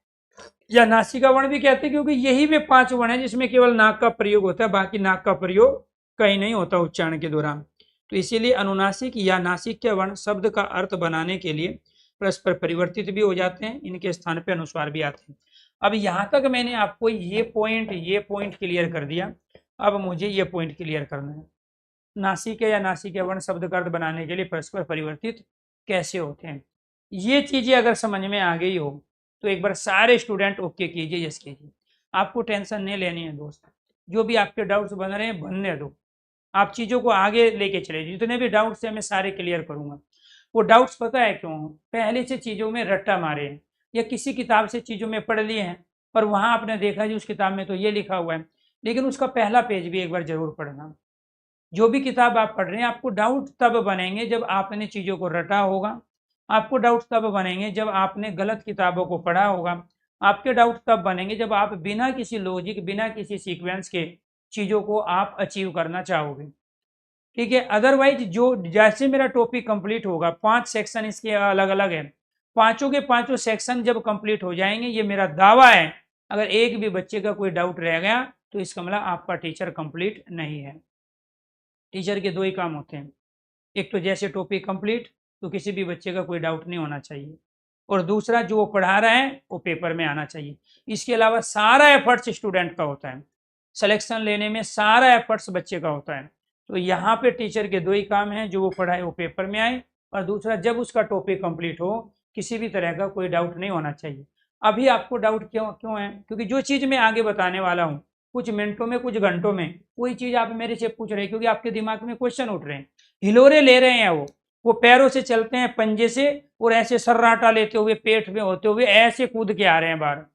S1: या नासिका वर्ण भी कहते हैं क्योंकि यही वे 5 वर्ण है जिसमें केवल नाक का प्रयोग होता है, बाकी नाक का प्रयोग कहीं नहीं होता उच्चारण के दौरान। तो इसीलिए अनुनासिक या नासिक्य वर्ण शब्द का अर्थ बनाने के लिए परस्पर परिवर्तित भी हो जाते हैं, इनके स्थान पे अनुस्वार भी आते हैं। अब यहाँ तक मैंने आपको ये पॉइंट क्लियर कर दिया। अब मुझे ये पॉइंट क्लियर करना है, नासिक या नासिक वर्ण शब्द का अर्थ बनाने के लिए परस्पर परिवर्तित कैसे होते हैं। ये चीजें अगर समझ में आ गई हो तो एक बार सारे स्टूडेंट ओके कीजिए, यस कीजिए। आपको टेंशन नहीं लेनी है दोस्त, जो भी आपके डाउट्स बन रहे हैं बनने दो, आप चीजों को आगे लेके चले। जितने भी डाउट्स हैं मैं सारे क्लियर करूंगा। वो डाउट्स पता है क्यों? पहले से चीजों में रट्टा मारे हैं या किसी किताब से चीजों में पढ़ लिए हैं और वहां आपने देखा जी उस किताब में तो ये लिखा हुआ है, लेकिन उसका पहला पेज भी एक बार जरूर पढ़ना। जो भी किताब आप पढ़ रहे हैं आपको डाउट तब बनेंगे जब आपने चीजों को रटा होगा, आपको डाउट तब बनेंगे जब आपने गलत किताबों को पढ़ा होगा, आपके डाउट तब बनेंगे जब आप बिना किसी लॉजिक, बिना किसी सीक्वेंस के चीजों को आप अचीव करना चाहोगे। ठीक है, अदरवाइज जो जैसे मेरा टॉपिक कंप्लीट होगा, 5 सेक्शन इसके अलग अलग है, पांचों के पांचों सेक्शन जब कंप्लीट हो जाएंगे, ये मेरा दावा है, अगर एक भी बच्चे का कोई डाउट रह गया तो इसका मतलब आपका टीचर कंप्लीट नहीं है। टीचर के 2 ही काम होते हैं, एक तो जैसे टॉपिक कंप्लीट तो किसी भी बच्चे का कोई डाउट नहीं होना चाहिए, और दूसरा जो वो पढ़ा रहा है वो पेपर में आना चाहिए। इसके अलावा सारा एफर्ट्स स्टूडेंट का होता है, सिलेक्शन लेने में सारा एफर्ट्स बच्चे का होता है। तो यहाँ पे टीचर के 2 ही काम हैं, जो वो पढ़ाए वो पेपर में आए, और दूसरा जब उसका टॉपिक कंप्लीट हो किसी भी तरह का कोई डाउट नहीं होना चाहिए। अभी आपको डाउट क्यों है? क्योंकि जो चीज़ मैं आगे बताने वाला हूँ कुछ मिनटों में कुछ घंटों में कोई चीज़ आप मेरे से पूछ रहे हैं क्योंकि आपके दिमाग में क्वेश्चन उठ रहे हैं, हिलोरे ले रहे हैं, वो पैरों से चलते हैं पंजे से, और ऐसे सर्राटा लेते हुए पेट में होते हुए ऐसे कूद के आ रहे हैं बाहर।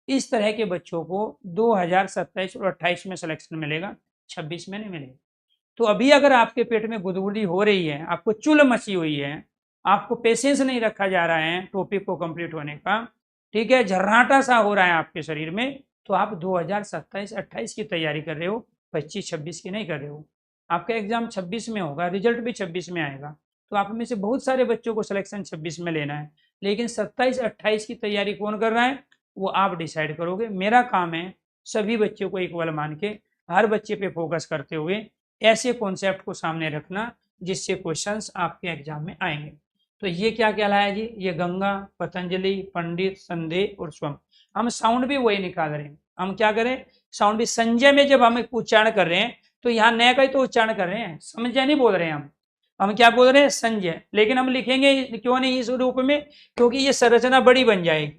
S1: इस तरह के बच्चों को 2027 और 28 में सिलेक्शन मिलेगा, 26 में नहीं मिलेगा। तो अभी अगर आपके पेट में गुदगुदी हो रही है, आपको चुल मची हुई है, आपको पेशेंस नहीं रखा जा रहा है टॉपिक को कंप्लीट होने का, ठीक है, झर्राटा सा हो रहा है आपके शरीर में, तो आप 2027-28 की तैयारी कर रहे हो, 25-26 की नहीं कर रहे हो। आपका एग्जाम 26 में होगा, रिजल्ट भी 26 में आएगा, तो आप में से बहुत सारे बच्चों को सिलेक्शन 26 में लेना है, लेकिन 27-28 की तैयारी कौन कर रहा है वो आप डिसाइड करोगे। मेरा काम है सभी बच्चों को इक्वल मान के हर बच्चे पे फोकस करते हुए ऐसे कॉन्सेप्ट को सामने रखना जिससे क्वेश्चंस आपके एग्जाम में आएंगे। तो ये क्या कहलाया जी? ये गंगा, पतंजलि, पंडित, संदेह और स्वम। हम साउंड भी वही निकाल रहे हैं। हम क्या करें? साउंड भी संजय में जब हम उच्चारण कर रहे हैं तो यहाँ नया का ही तो उच्चारण कर रहे हैं, समझे नहीं बोल रहे हैं हम क्या बोल रहे हैं? संजय। लेकिन हम लिखेंगे क्यों नहीं इस रूप में? क्योंकि ये संरचना बड़ी बन जाएगी।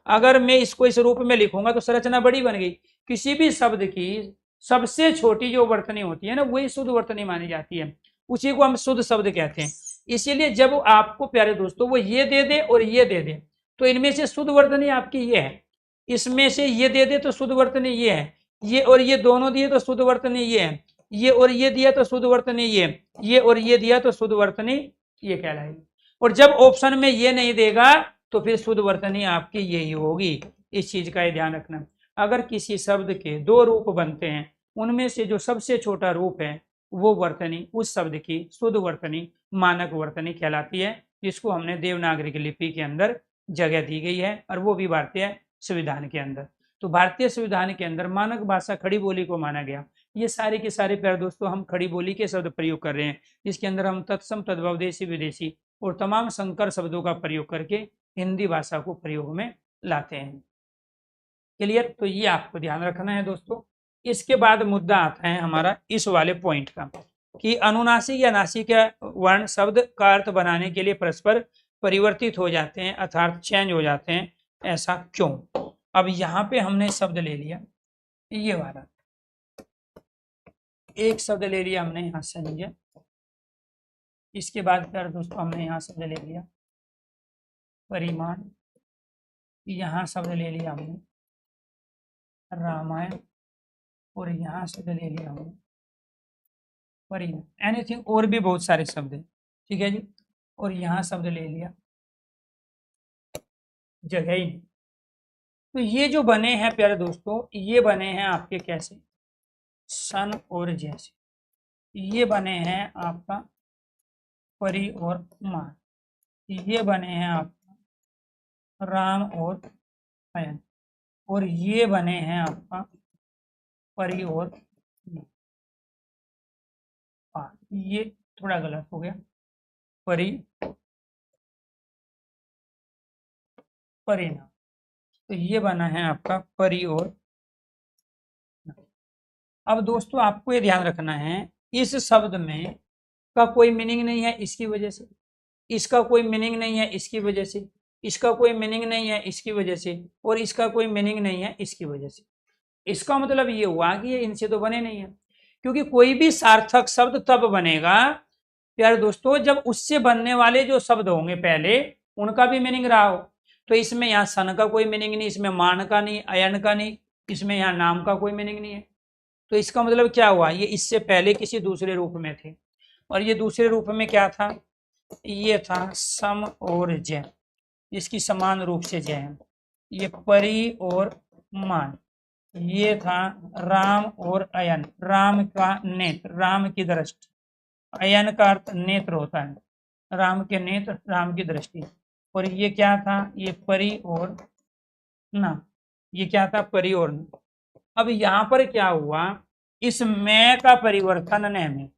S1: अगर मैं इसको इस रूप में लिखूंगा तो संरचना बड़ी बन गई। किसी भी शब्द की सबसे छोटी जो वर्तनी होती है ना वही शुद्ध वर्तनी मानी जाती है, उसी को हम शुद्ध शब्द कहते हैं। इसीलिए जब आपको प्यारे दोस्तों वो ये दे दे और ये दे दे तो इनमें से शुद्ध वर्तनी आपकी ये है, इसमें से ये दे दे तो शुद्ध वर्तनी ये है, ये और ये दोनों दिए तो शुद्ध वर्तनी ये है, ये और ये दिया तो शुद्ध वर्तनी ये और ये दिया तो शुद्ध वर्तनी ये कहलाएगी। और जब ऑप्शन में ये नहीं देगा तो फिर शुद्ध वर्तनी आपकी यही होगी। इस चीज का ध्यान रखना। अगर किसी शब्द के 2 रूप बनते हैं, उनमें से जो सबसे छोटा रूप है वो वर्तनी उस शब्द की शुद्ध वर्तनी, मानक वर्तनी कहलाती है, जिसको हमने देवनागरी लिपि के अंदर जगह दी गई है, और वो भी भारतीय संविधान के अंदर। तो भारतीय संविधान के अंदर मानक भाषा खड़ी बोली को माना गया। ये सारे के सारे प्यारे दोस्तों हम खड़ी बोली के शब्द प्रयोग कर रहे हैं, जिसके अंदर हम तत्सम, तद्भव, देशी, विदेशी और तमाम संकर शब्दों का प्रयोग करके हिंदी भाषा को प्रयोग में लाते हैं। क्लियर? तो ये आपको ध्यान रखना है दोस्तों। इसके बाद मुद्दा आता है हमारा इस वाले पॉइंट का कि अनुनासिक या नासिक वर्ण शब्द का अर्थ बनाने के लिए परस्पर परिवर्तित हो जाते हैं, अर्थात चेंज हो जाते हैं। ऐसा क्यों। अब यहाँ पे हमने शब्द ले लिया ये वाला, एक शब्द ले लिया हमने यहाँ संजय, इसके बाद फिर दोस्तों हमने यहाँ शब्द ले लिया परिमाण, यहाँ शब्द ले लिया हमने रामायण, और यहाँ शब्द ले लिया हमने परिमाण, एनीथिंग, और भी बहुत सारे शब्द हैं, ठीक है जी। और यहाँ शब्द ले लिया जगह ही नहीं। तो ये जो बने हैं प्यारे दोस्तों, ये बने हैं आपके कैसे, सन और जैसे, ये बने हैं आपका परी और मान, ये बने हैं आपका राम और अयन, और ये बने हैं आपका परी और मान। ये थोड़ा गलत हो गया, परी परिणाम, तो ये बना है आपका परी और। अब दोस्तों आपको ये ध्यान रखना है, इस शब्द में का कोई मीनिंग नहीं है इसकी वजह से, इसका कोई मीनिंग नहीं है इसकी वजह से, इसका कोई मीनिंग नहीं है इसकी वजह से, और इसका कोई मीनिंग नहीं है इसकी वजह से। इसका मतलब ये हुआ कि ये इनसे तो बने नहीं है, क्योंकि कोई भी सार्थक शब्द तब बनेगा प्यारे दोस्तों जब उससे बनने वाले जो शब्द होंगे पहले उनका भी मीनिंग रहा हो। तो इसमें यहाँ सन का कोई मीनिंग नहीं, इसमें मान का नहीं, अयन का नहीं, इसमें यहाँ नाम का कोई मीनिंग नहीं है। तो इसका मतलब क्या हुआ, ये इससे पहले किसी दूसरे रूप में थे, और ये दूसरे रूप में क्या था, ये था सम और जय, इसकी समान रूप से जय है। ये परी और मान, ये था राम और अयन, राम का नेत्र, राम की दृष्टि, अयन का अर्थ नेत्र होता है, राम के नेत्र, राम की दृष्टि। और ये क्या था, ये परी और ना, ये क्या था, परी और ना। अब यहाँ पर क्या हुआ, इस मैं का परिवर्तन न में,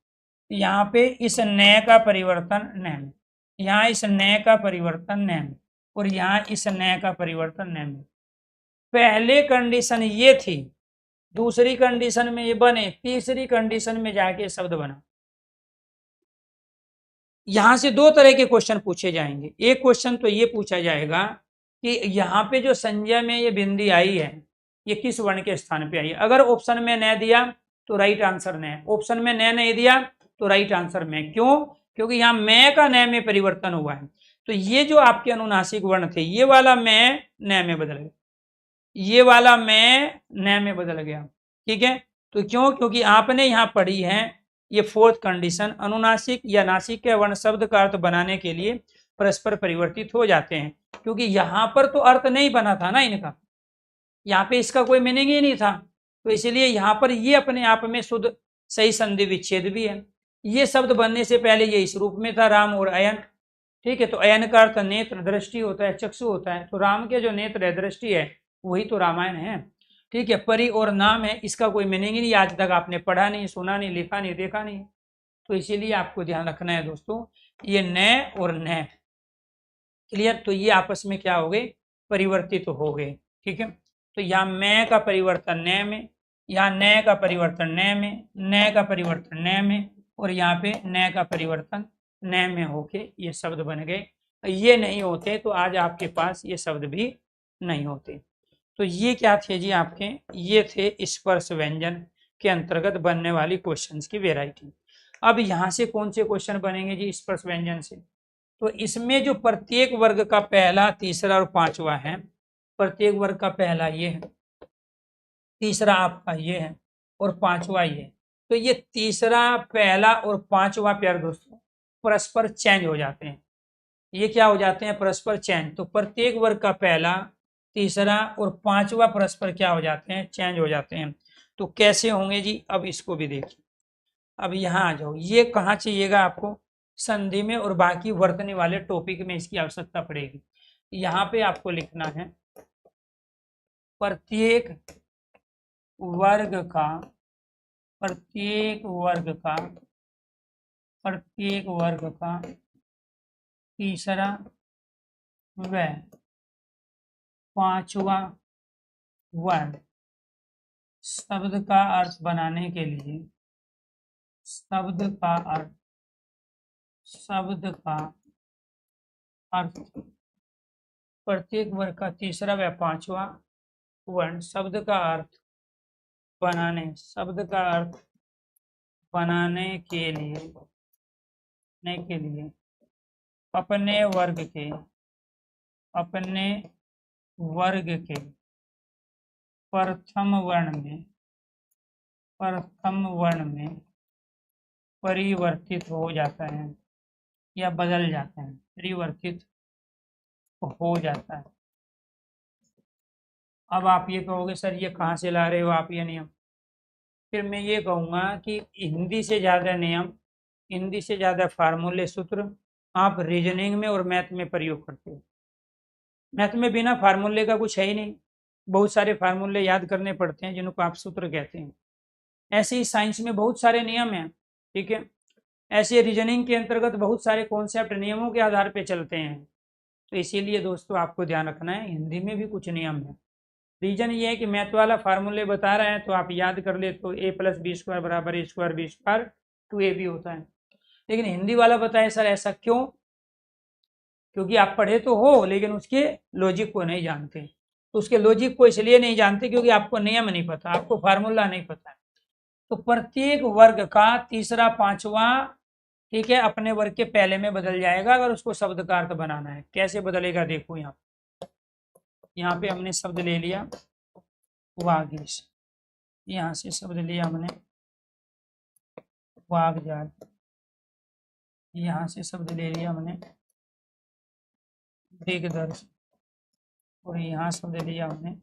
S1: यहाँ पे इस न का परिवर्तन न में, यहाँ इस न का परिवर्तन न में, और यहाँ इस न का परिवर्तन न में। पहले कंडीशन ये थी, दूसरी कंडीशन में ये बने, तीसरी कंडीशन में जाके शब्द बना। यहां से दो तरह के क्वेश्चन पूछे जाएंगे। एक क्वेश्चन तो ये पूछा जाएगा कि यहाँ पे जो संज्ञा में ये बिंदी आई है ये किस वर्ण के स्थान पे आई है। अगर ऑप्शन में न दिया तो राइट आंसर न, ऑप्शन में न नहीं दिया तो राइट आंसर में। क्यों, क्योंकि यहाँ मैं का न में परिवर्तन हुआ है। तो ये जो आपके अनुनासिक वर्ण थे, ये वाला मैं न में बदल गया, ये वाला मैं न में बदल गया, ठीक है। तो क्यों, क्योंकि आपने यहाँ पढ़ी है ये फोर्थ कंडीशन, अनुनासिक या नासिक के वर्ण शब्द का अर्थ बनाने के लिए परस्पर परिवर्तित हो जाते हैं। क्योंकि यहाँ पर तो अर्थ नहीं बना था ना इनका, यहाँ पे इसका कोई मीनिंग ही नहीं था, तो इसलिए यहाँ पर ये अपने आप में शुद्ध सही संधि विच्छेद भी है। ये शब्द बनने से पहले ये इस रूप में था, राम और अयन, ठीक है। तो अयन का अर्थ नेत्र दृष्टि होता है, चक्षु होता है, तो राम के जो नेत्र है, दृष्टि है, वही तो रामायण है, ठीक है। परी और नाम है, इसका कोई मीनिंग ही नहीं, आज तक आपने पढ़ा नहीं, सुना नहीं, लिखा नहीं, देखा नहीं। तो इसीलिए आपको ध्यान रखना है दोस्तों, ये न और न, क्लियर। तो ये आपस में क्या हो गए, परिवर्तित हो गए, ठीक है। तो यहाँ मैं का परिवर्तन न में, यहाँ न का परिवर्तन न में, न का परिवर्तन न में, और यहाँ पे न का परिवर्तन न में होके ये शब्द बन गए। ये नहीं होते तो आज आपके पास ये शब्द भी नहीं होते। तो ये क्या थे जी आपके, ये थे स्पर्श व्यंजन के अंतर्गत बनने वाली क्वेश्चंस की वेराइटी। अब यहाँ से कौन से क्वेश्चन बनेंगे जी स्पर्श व्यंजन से, तो इसमें जो प्रत्येक वर्ग का पहला, तीसरा और पांचवा है, प्रत्येक वर्ग का पहला ये है, तीसरा आपका ये है, और पांचवा ये है। तो ये तीसरा, पहला और पांचवा प्यारे दोस्तों परस्पर चेंज हो जाते हैं। ये क्या हो जाते हैं, परस्पर चेंज। तो प्रत्येक वर्ग का पहला, तीसरा और पांचवा परस्पर क्या हो जाते हैं, चेंज हो जाते हैं। तो कैसे होंगे जी, अब इसको भी देखिए। अब यहाँ आ जाओ, ये कहाँ चाहिएगा आपको, संधि में और बाकी वर्तने वाले टॉपिक में इसकी आवश्यकता पड़ेगी। यहाँ पे आपको लिखना है प्रत्येक वर्ग का, प्रत्येक वर्ग का, प्रत्येक वर्ग का तीसरा व पांचवा वर्ण शब्द का अर्थ बनाने के लिए, शब्द का अर्थ, शब्द का अर्थ प्रत्येक वर्ग का तीसरा व पांचवा वर्ण शब्द का अर्थ बनाने के लिए अपने वर्ग के प्रथम वर्ण में परिवर्तित हो जाता है या बदल जाता है, परिवर्तित हो जाता है। अब आप ये कहोगे सर ये कहाँ से ला रहे हो आप ये नियम? फिर मैं ये कहूँगा कि हिंदी से ज़्यादा नियम, हिंदी से ज़्यादा फार्मूले, सूत्र आप रीजनिंग में और मैथ में प्रयोग करते हो। मैथ में बिना फार्मूले का कुछ है ही नहीं, बहुत सारे फार्मूले याद करने पड़ते हैं जिनको आप सूत्र कहते हैं। ऐसे ही साइंस में बहुत सारे नियम हैं, ठीक है। ऐसे रीजनिंग के अंतर्गत बहुत सारे कॉन्सेप्ट नियमों के आधार पे चलते हैं। तो इसीलिए दोस्तों आपको ध्यान रखना है, हिंदी में भी कुछ नियम है। रीजन ये है कि मैथ वाला फार्मूले बता रहे हैं तो आप याद कर ले तो a + b² = a² 2ab होता है। लेकिन हिंदी वाला बताए सर ऐसा क्यों? क्योंकि आप पढ़े तो हो लेकिन उसके लॉजिक को नहीं जानते। तो उसके लॉजिक को इसलिए नहीं जानते क्योंकि आपको नियम नहीं पता, आपको फार्मूला नहीं पता है। तो प्रत्येक वर्ग का तीसरा पांचवा, ठीक है, अपने वर्ग के पहले में बदल जाएगा अगर उसको शब्द का अर्थ बनाना है। कैसे बदलेगा देखो, यहाँ पे हमने शब्द ले लिया वागीश, यहाँ से शब्द लिया हमने वागजाल, यहाँ से शब्द ले लिया हमने दिग्दर्श, और यहाँ शब्द लिया हमने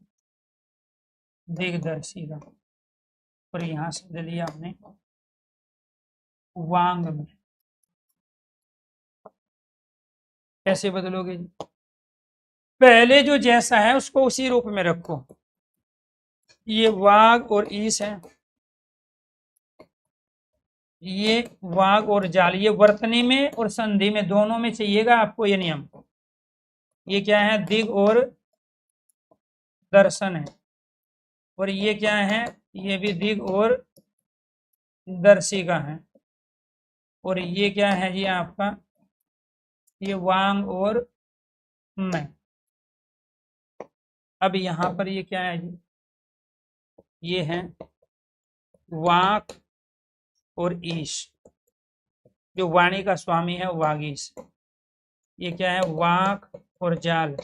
S1: दिग्दर्शिका, और यहाँ शब्द लिया हमने वांग में। कैसे बदलोगे? पहले जो जैसा है उसको उसी रूप में रखो। ये वाग और ईश है, ये वाग और जाल, ये वर्तनी में और संधि में दोनों में चाहिएगा आपको ये नियम। ये क्या है? दिग और दर्शन है। और ये क्या है? ये भी दिग और दर्शिका है। और ये क्या है जी आपका? ये वांग और मैं। अब यहाँ पर ये क्या है जी? ये है वाक और ईश, जो वाणी का स्वामी है वागीश। ये क्या है? वाक और जाल,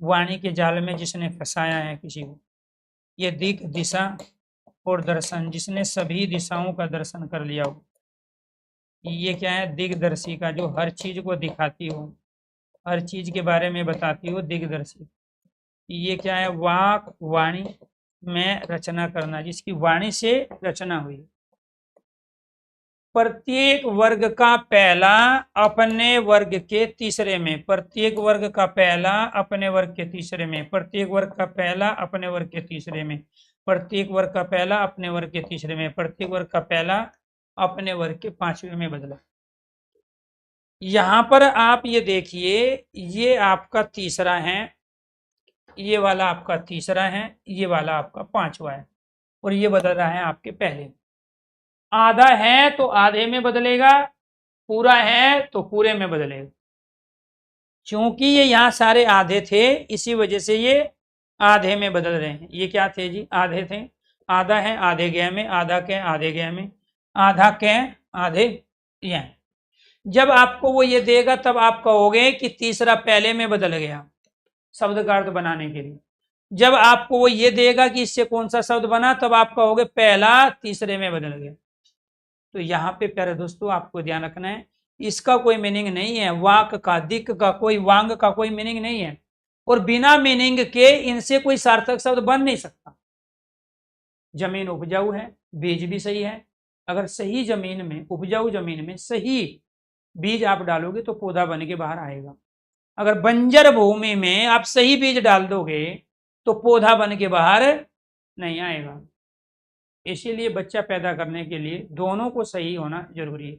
S1: वाणी के जाल में जिसने फंसाया है किसी को। ये दिक, दिशा और दर्शन, जिसने सभी दिशाओं का दर्शन कर लिया हो। ये क्या है? दिग्दर्शिका, जो हर चीज को दिखाती हो, हर चीज के बारे में बताती हो, दिग्दर्शी। ये क्या है? वाक, वाणी में रचना करना, जिसकी वाणी से रचना हुई। प्रत्येक वर्ग का पहला अपने वर्ग के तीसरे में, प्रत्येक वर्ग का पहला अपने वर्ग के तीसरे में, प्रत्येक वर्ग का पहला अपने वर्ग के तीसरे में, प्रत्येक वर्ग का पहला अपने वर्ग के तीसरे में, प्रत्येक वर्ग का पहला अपने वर्ग के पांचवें में बदला। यहां पर आप ये देखिए, ये आपका तीसरा है, ये वाला आपका तीसरा है, ये वाला आपका पांचवा है, और ये बदल रहा है आपके पहले। आधा है तो आधे में बदलेगा, पूरा है तो पूरे में बदलेगा। क्योंकि ये यहाँ सारे आधे थे, इसी वजह से ये आधे में बदल रहे हैं। ये क्या थे जी? आधे थे। आधा है आधे गया में, आधा के आधे गया में, आधा के आधे ये। जब आपको वो ये देगा तब आप कहोगे कि तीसरा पहले में बदल गया, शब्द का अर्थ बनाने के लिए। जब आपको वो ये देगा कि इससे कौन सा शब्द बना, तब आप कहोगे पहला तीसरे में बदल गया। तो यहाँ पे प्यारे दोस्तों आपको ध्यान रखना है, इसका कोई मीनिंग नहीं है, वाक का, दिक का, कोई वांग का कोई मीनिंग नहीं है, और बिना मीनिंग के इनसे कोई सार्थक शब्द बन नहीं सकता। जमीन उपजाऊ है, बीज भी सही है। अगर सही जमीन में, उपजाऊ जमीन में सही बीज आप डालोगे तो पौधा बन के बाहर आएगा। अगर बंजर भूमि में आप सही बीज डाल दोगे तो पौधा बन के बाहर नहीं आएगा। इसीलिए बच्चा पैदा करने के लिए दोनों को सही होना जरूरी है।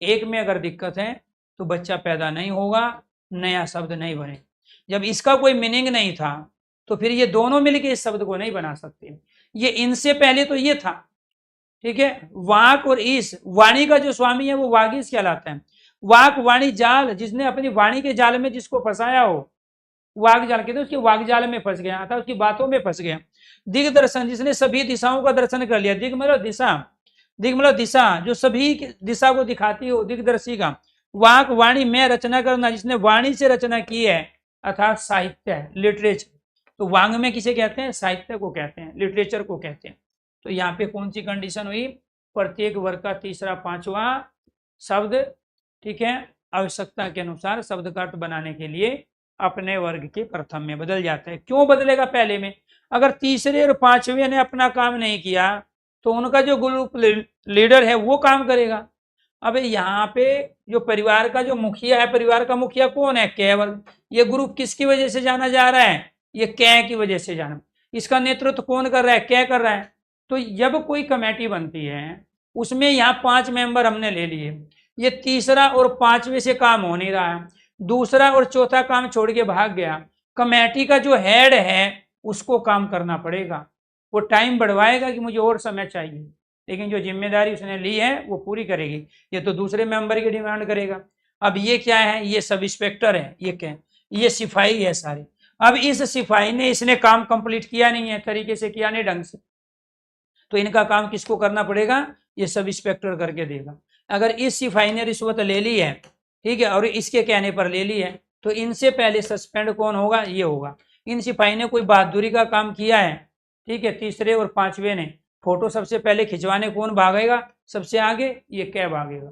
S1: एक में अगर दिक्कत है तो बच्चा पैदा नहीं होगा, नया शब्द नहीं बने। जब इसका कोई मीनिंग नहीं था तो फिर ये दोनों मिलके इस शब्द को नहीं बना सकते। ये इनसे पहले तो ये था, ठीक है। वाक और ईश, वाणी का जो स्वामी है वो वागीश कहलाता है। वाक, वाणी, जाल, जिसने अपनी वाणी के जाल में जिसको फंसाया हो, वाग जाल कहते हैं, उसके वाग जाल में फंस गया, अर्थात उसकी बातों में फंस गया। दिग्दर्शन, जिसने सभी दिशाओं का दर्शन कर लिया। दिग मतलब दिशा, दिग मतलब दिशा, जो सभी दिशा को दिखाती हो, दिग्दर्शी का। वाक वाणी में रचना करना, जिसने वाणी से रचना की है, अर्थात साहित्य है, लिटरेचर। तो वांग में किसे कहते हैं? साहित्य को कहते हैं, लिटरेचर को कहते हैं। तो यहाँ पे कौन सी कंडीशन हुई? प्रत्येक वर्ग का तीसरा पांचवा शब्द, ठीक है, आवश्यकता के अनुसार शब्द का अर्थ बनाने के लिए अपने वर्ग के प्रथम में बदल जाता है। क्यों बदलेगा पहले में? अगर तीसरे और पांचवे ने अपना काम नहीं किया तो उनका जो ग्रुप लीडर है वो काम करेगा। अब यहाँ पे जो परिवार का जो मुखिया है, परिवार का मुखिया कौन है? केवल। ये ग्रुप किसकी वजह से जाना जा रहा है? ये कै की वजह से जाना। इसका नेतृत्व कौन कर रहा है? कै कर रहा है। तो जब कोई कमेटी बनती है उसमें यहाँ 5 मेंबर हमने ले लिए, ये तीसरा और पांचवे से काम हो नहीं रहा है, दूसरा और चौथा काम छोड़ के भाग गया, कमेटी का जो हेड है उसको काम करना पड़ेगा। वो टाइम बढ़वाएगा कि मुझे और समय चाहिए, लेकिन जो जिम्मेदारी उसने ली है वो पूरी करेगी। ये तो दूसरे मेंबर की डिमांड करेगा। अब ये क्या है? ये सब इंस्पेक्टर है, ये क्या है? ये सिपाही है सारे। अब इस सिपाही ने इसने काम कंप्लीट किया नहीं है, तरीके से किया नहीं, ढंग से, तो इनका काम किसको करना पड़ेगा? ये सब इंस्पेक्टर करके देगा। अगर इस सिपाही ने रिश्वत ले ली है, ठीक है, और इसके कहने पर ले ली है, तो इनसे पहले सस्पेंड कौन होगा? ये होगा। इन सिपाही ने कोई बहादुरी का काम किया है, ठीक है, तीसरे और पांचवे ने, फोटो सबसे पहले खिंचवाने कौन भागेगा सबसे आगे? ये क्या भागेगा?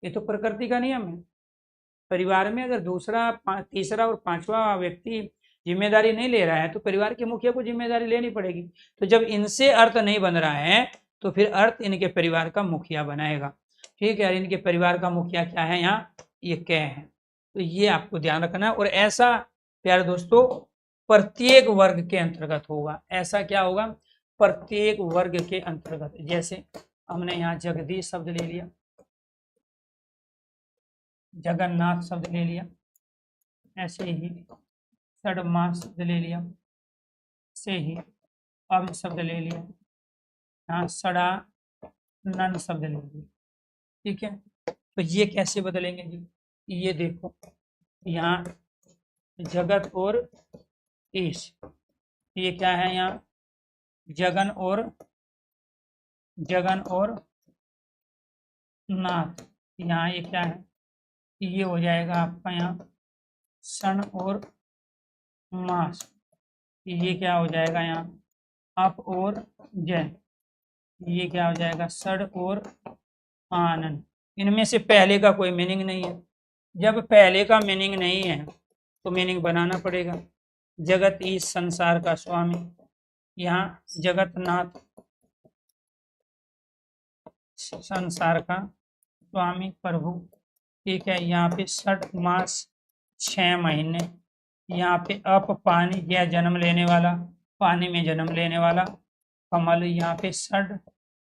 S1: ये तो प्रकृति का नियम है। परिवार में अगर दूसरा, तीसरा और पांचवा व्यक्ति जिम्मेदारी नहीं ले रहा है तो परिवार के मुखिया को जिम्मेदारी लेनी पड़ेगी। तो जब इनसे अर्थ नहीं बन रहा है तो फिर अर्थ इनके परिवार का मुखिया बनाएगा, ठीक है। और इनके परिवार का मुखिया क्या है? यहाँ ये कै है। तो ये आपको ध्यान रखना है। और ऐसा प्यारे दोस्तों प्रत्येक वर्ग के अंतर्गत होगा। ऐसा क्या होगा? प्रत्येक वर्ग के अंतर्गत। जैसे हमने यहाँ जगदीश शब्द ले लिया, जगन्नाथ शब्द ले लिया, ऐसे ही षडमा शब्द ले लिया, ऐसे ही अब शब्द ले लिया, यहाँ सड़ा नन शब्द ले लिया, ठीक है। तो ये कैसे बदलेंगे जी? ये देखो, यहाँ जगत और ईश, ये क्या है? यहाँ जगन और नाथ, यहाँ ये क्या है? ये हो जाएगा आपका यहाँ सन और मास। ये क्या हो जाएगा? यहाँ अप और जय। ये क्या हो जाएगा? सड़ और आनंद। इनमें से पहले का कोई मीनिंग नहीं है। जब पहले का मीनिंग नहीं है तो मीनिंग बनाना पड़ेगा। जगत इस संसार का स्वामी, यहाँ जगतनाथ संसार का स्वामी प्रभु, ठीक है। यहाँ पे 6 मास 6 महीने, यहाँ पे अप पानी, यह जन्म लेने वाला, पानी में जन्म लेने वाला। कमल, यहाँ पे षड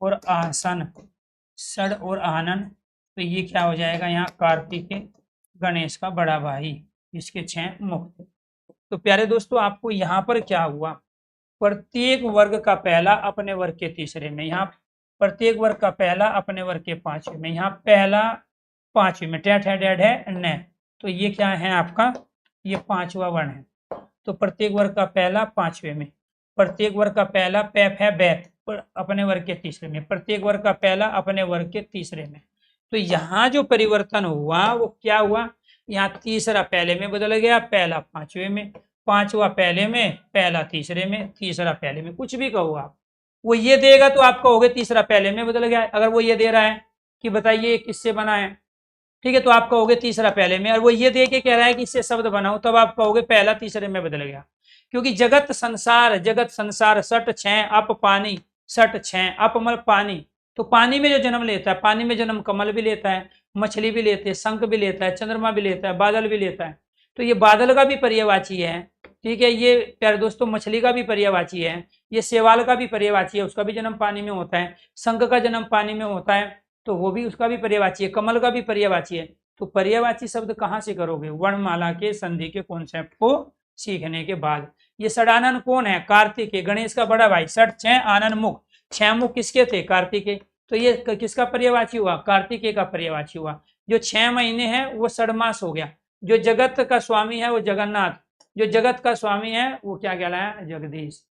S1: और आसन, षड और आनन। तो ये क्या हो जाएगा? यहाँ कार्तिक गणेश का बड़ा भाई, इसके 6 मुख। तो प्यारे दोस्तों आपको यहाँ पर क्या हुआ? प्रत्येक वर्ग का पहला अपने वर्ग के तीसरे में, यहाँ प्रत्येक वर्ग का पहला अपने वर्ग के पांचवें में, यहाँ पहला पांचवें में, टेट है, डेड है, न। तो ये क्या है आपका? ये पांचवा वर्ण है। तो प्रत्येक वर्ग का पहला पांचवें में, प्रत्येक वर्ग का पहला पैप है, बैप अपने वर्ग के तीसरे में, प्रत्येक वर्ग का पहला अपने वर्ग के तीसरे में। तो यहाँ जो परिवर्तन हुआ वो क्या हुआ? यहाँ तीसरा पहले में बदल गया, पहला पांचवें में, पांचवा पहले में, पहला तीसरे में, तीसरा पहले में। कुछ भी कहो आप, वो ये देगा तो आप कहोगे तीसरा पहले में बदल गया। अगर वो ये दे रहा है कि बताइए किससे बना है, ठीक है, तो आप कहोगे तीसरा पहले में। और वो ये दे के कह रहा है कि इससे शब्द बनाओ, तब आप कहोगे पहला तीसरे में बदल गया। क्योंकि जगत संसार सट 6 अप पानी, सट 6 अप मल पानी। तो पानी में जो जन्म लेता है, पानी में जन्म कमल भी लेता है, मछली भी लेते हैं, शंख भी लेता है, चंद्रमा भी लेता है, बादल भी लेता है। तो ये बादल का भी पर्यायवाची है, ठीक है। ये प्यारे दोस्तों मछली का भी पर्यायवाची है, ये शैवाल का भी पर्यायवाची है, उसका भी जन्म पानी में होता है। शंख का जन्म पानी में होता है, तो वो भी उसका भी पर्यायवाची है। कमल का भी पर्यायवाची है। तो पर्यायवाची शब्द कहाँ से करोगे? वर्णमाला के संधि के कॉन्सेप्ट को सीखने के बाद। ये षडानन कौन है? कार्तिकेय, गणेश का बड़ा भाई। षट 6 आनन मुख, 6 मुख किसके थे? कार्तिकेय। तो ये किसका पर्यायवाची हुआ? कार्तिकेय का पर्यायवाची हुआ। जो 6 महीने हैं वो षडमास हो गया। जो जगत का स्वामी है वो जगन्नाथ, जो जगत का स्वामी है वो क्या कहलाया, जगदीश।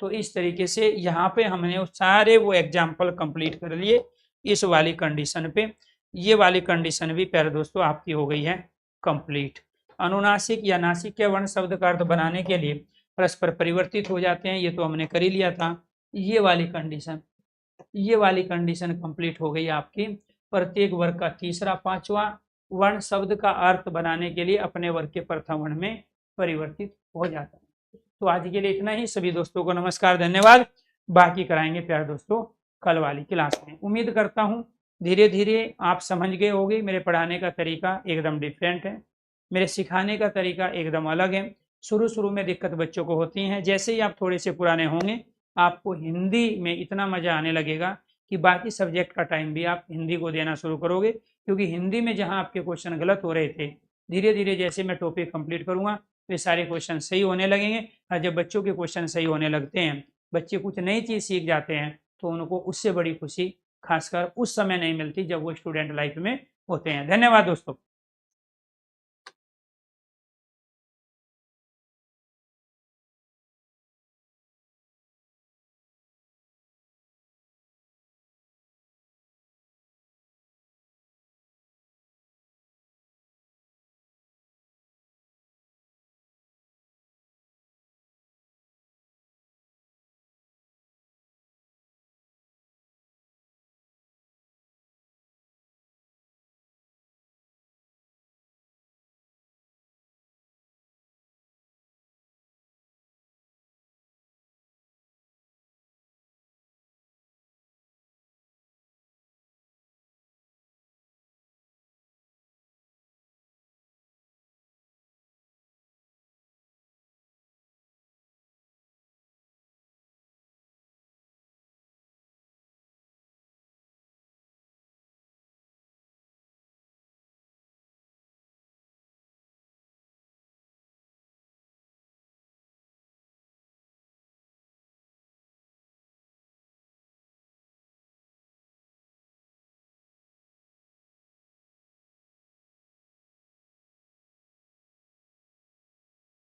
S1: तो इस तरीके से यहाँ पे हमने सारे वो एग्जाम्पल कंप्लीट कर लिए इस वाली कंडीशन पे। ये वाली कंडीशन भी प्यारे दोस्तों आपकी हो गई है कंप्लीट। अनुनासिक या नासिक के वर्ण शब्द का अर्थ बनाने के लिए परस्पर परिवर्तित हो जाते हैं, ये तो हमने कर ही लिया था। ये वाली कंडीशन कंप्लीट हो गई आपकी। प्रत्येक वर्ग का तीसरा पांचवा वर्ण शब्द का अर्थ बनाने के लिए अपने वर्ग के प्रथम वर्ण में परिवर्तित हो जाता है। तो आज के लिए इतना ही। सभी दोस्तों को नमस्कार, धन्यवाद। बाकी कराएंगे प्यारे दोस्तों कल वाली क्लास में। उम्मीद करता हूँ धीरे धीरे आप समझ गए होंगे। मेरे पढ़ाने का तरीका एकदम डिफरेंट है, मेरे सिखाने का तरीका एकदम अलग है। शुरू में दिक्कत बच्चों को होती है, जैसे ही आप थोड़े से पुराने होंगे आपको हिंदी में इतना मजा आने लगेगा कि बाकी सब्जेक्ट का टाइम भी आप हिंदी को देना शुरू करोगे। क्योंकि हिंदी में जहाँ आपके क्वेश्चन गलत हो रहे थे, धीरे धीरे जैसे मैं टॉपिक कंप्लीट करूंगा वे सारे क्वेश्चन सही होने लगेंगे। और जब बच्चों के क्वेश्चन सही होने लगते हैं, बच्चे कुछ नई चीज सीख जाते हैं, तो उनको उससे बड़ी खुशी खासकर उस समय नहीं मिलती जब वो स्टूडेंट लाइफ में होते हैं। धन्यवाद दोस्तों।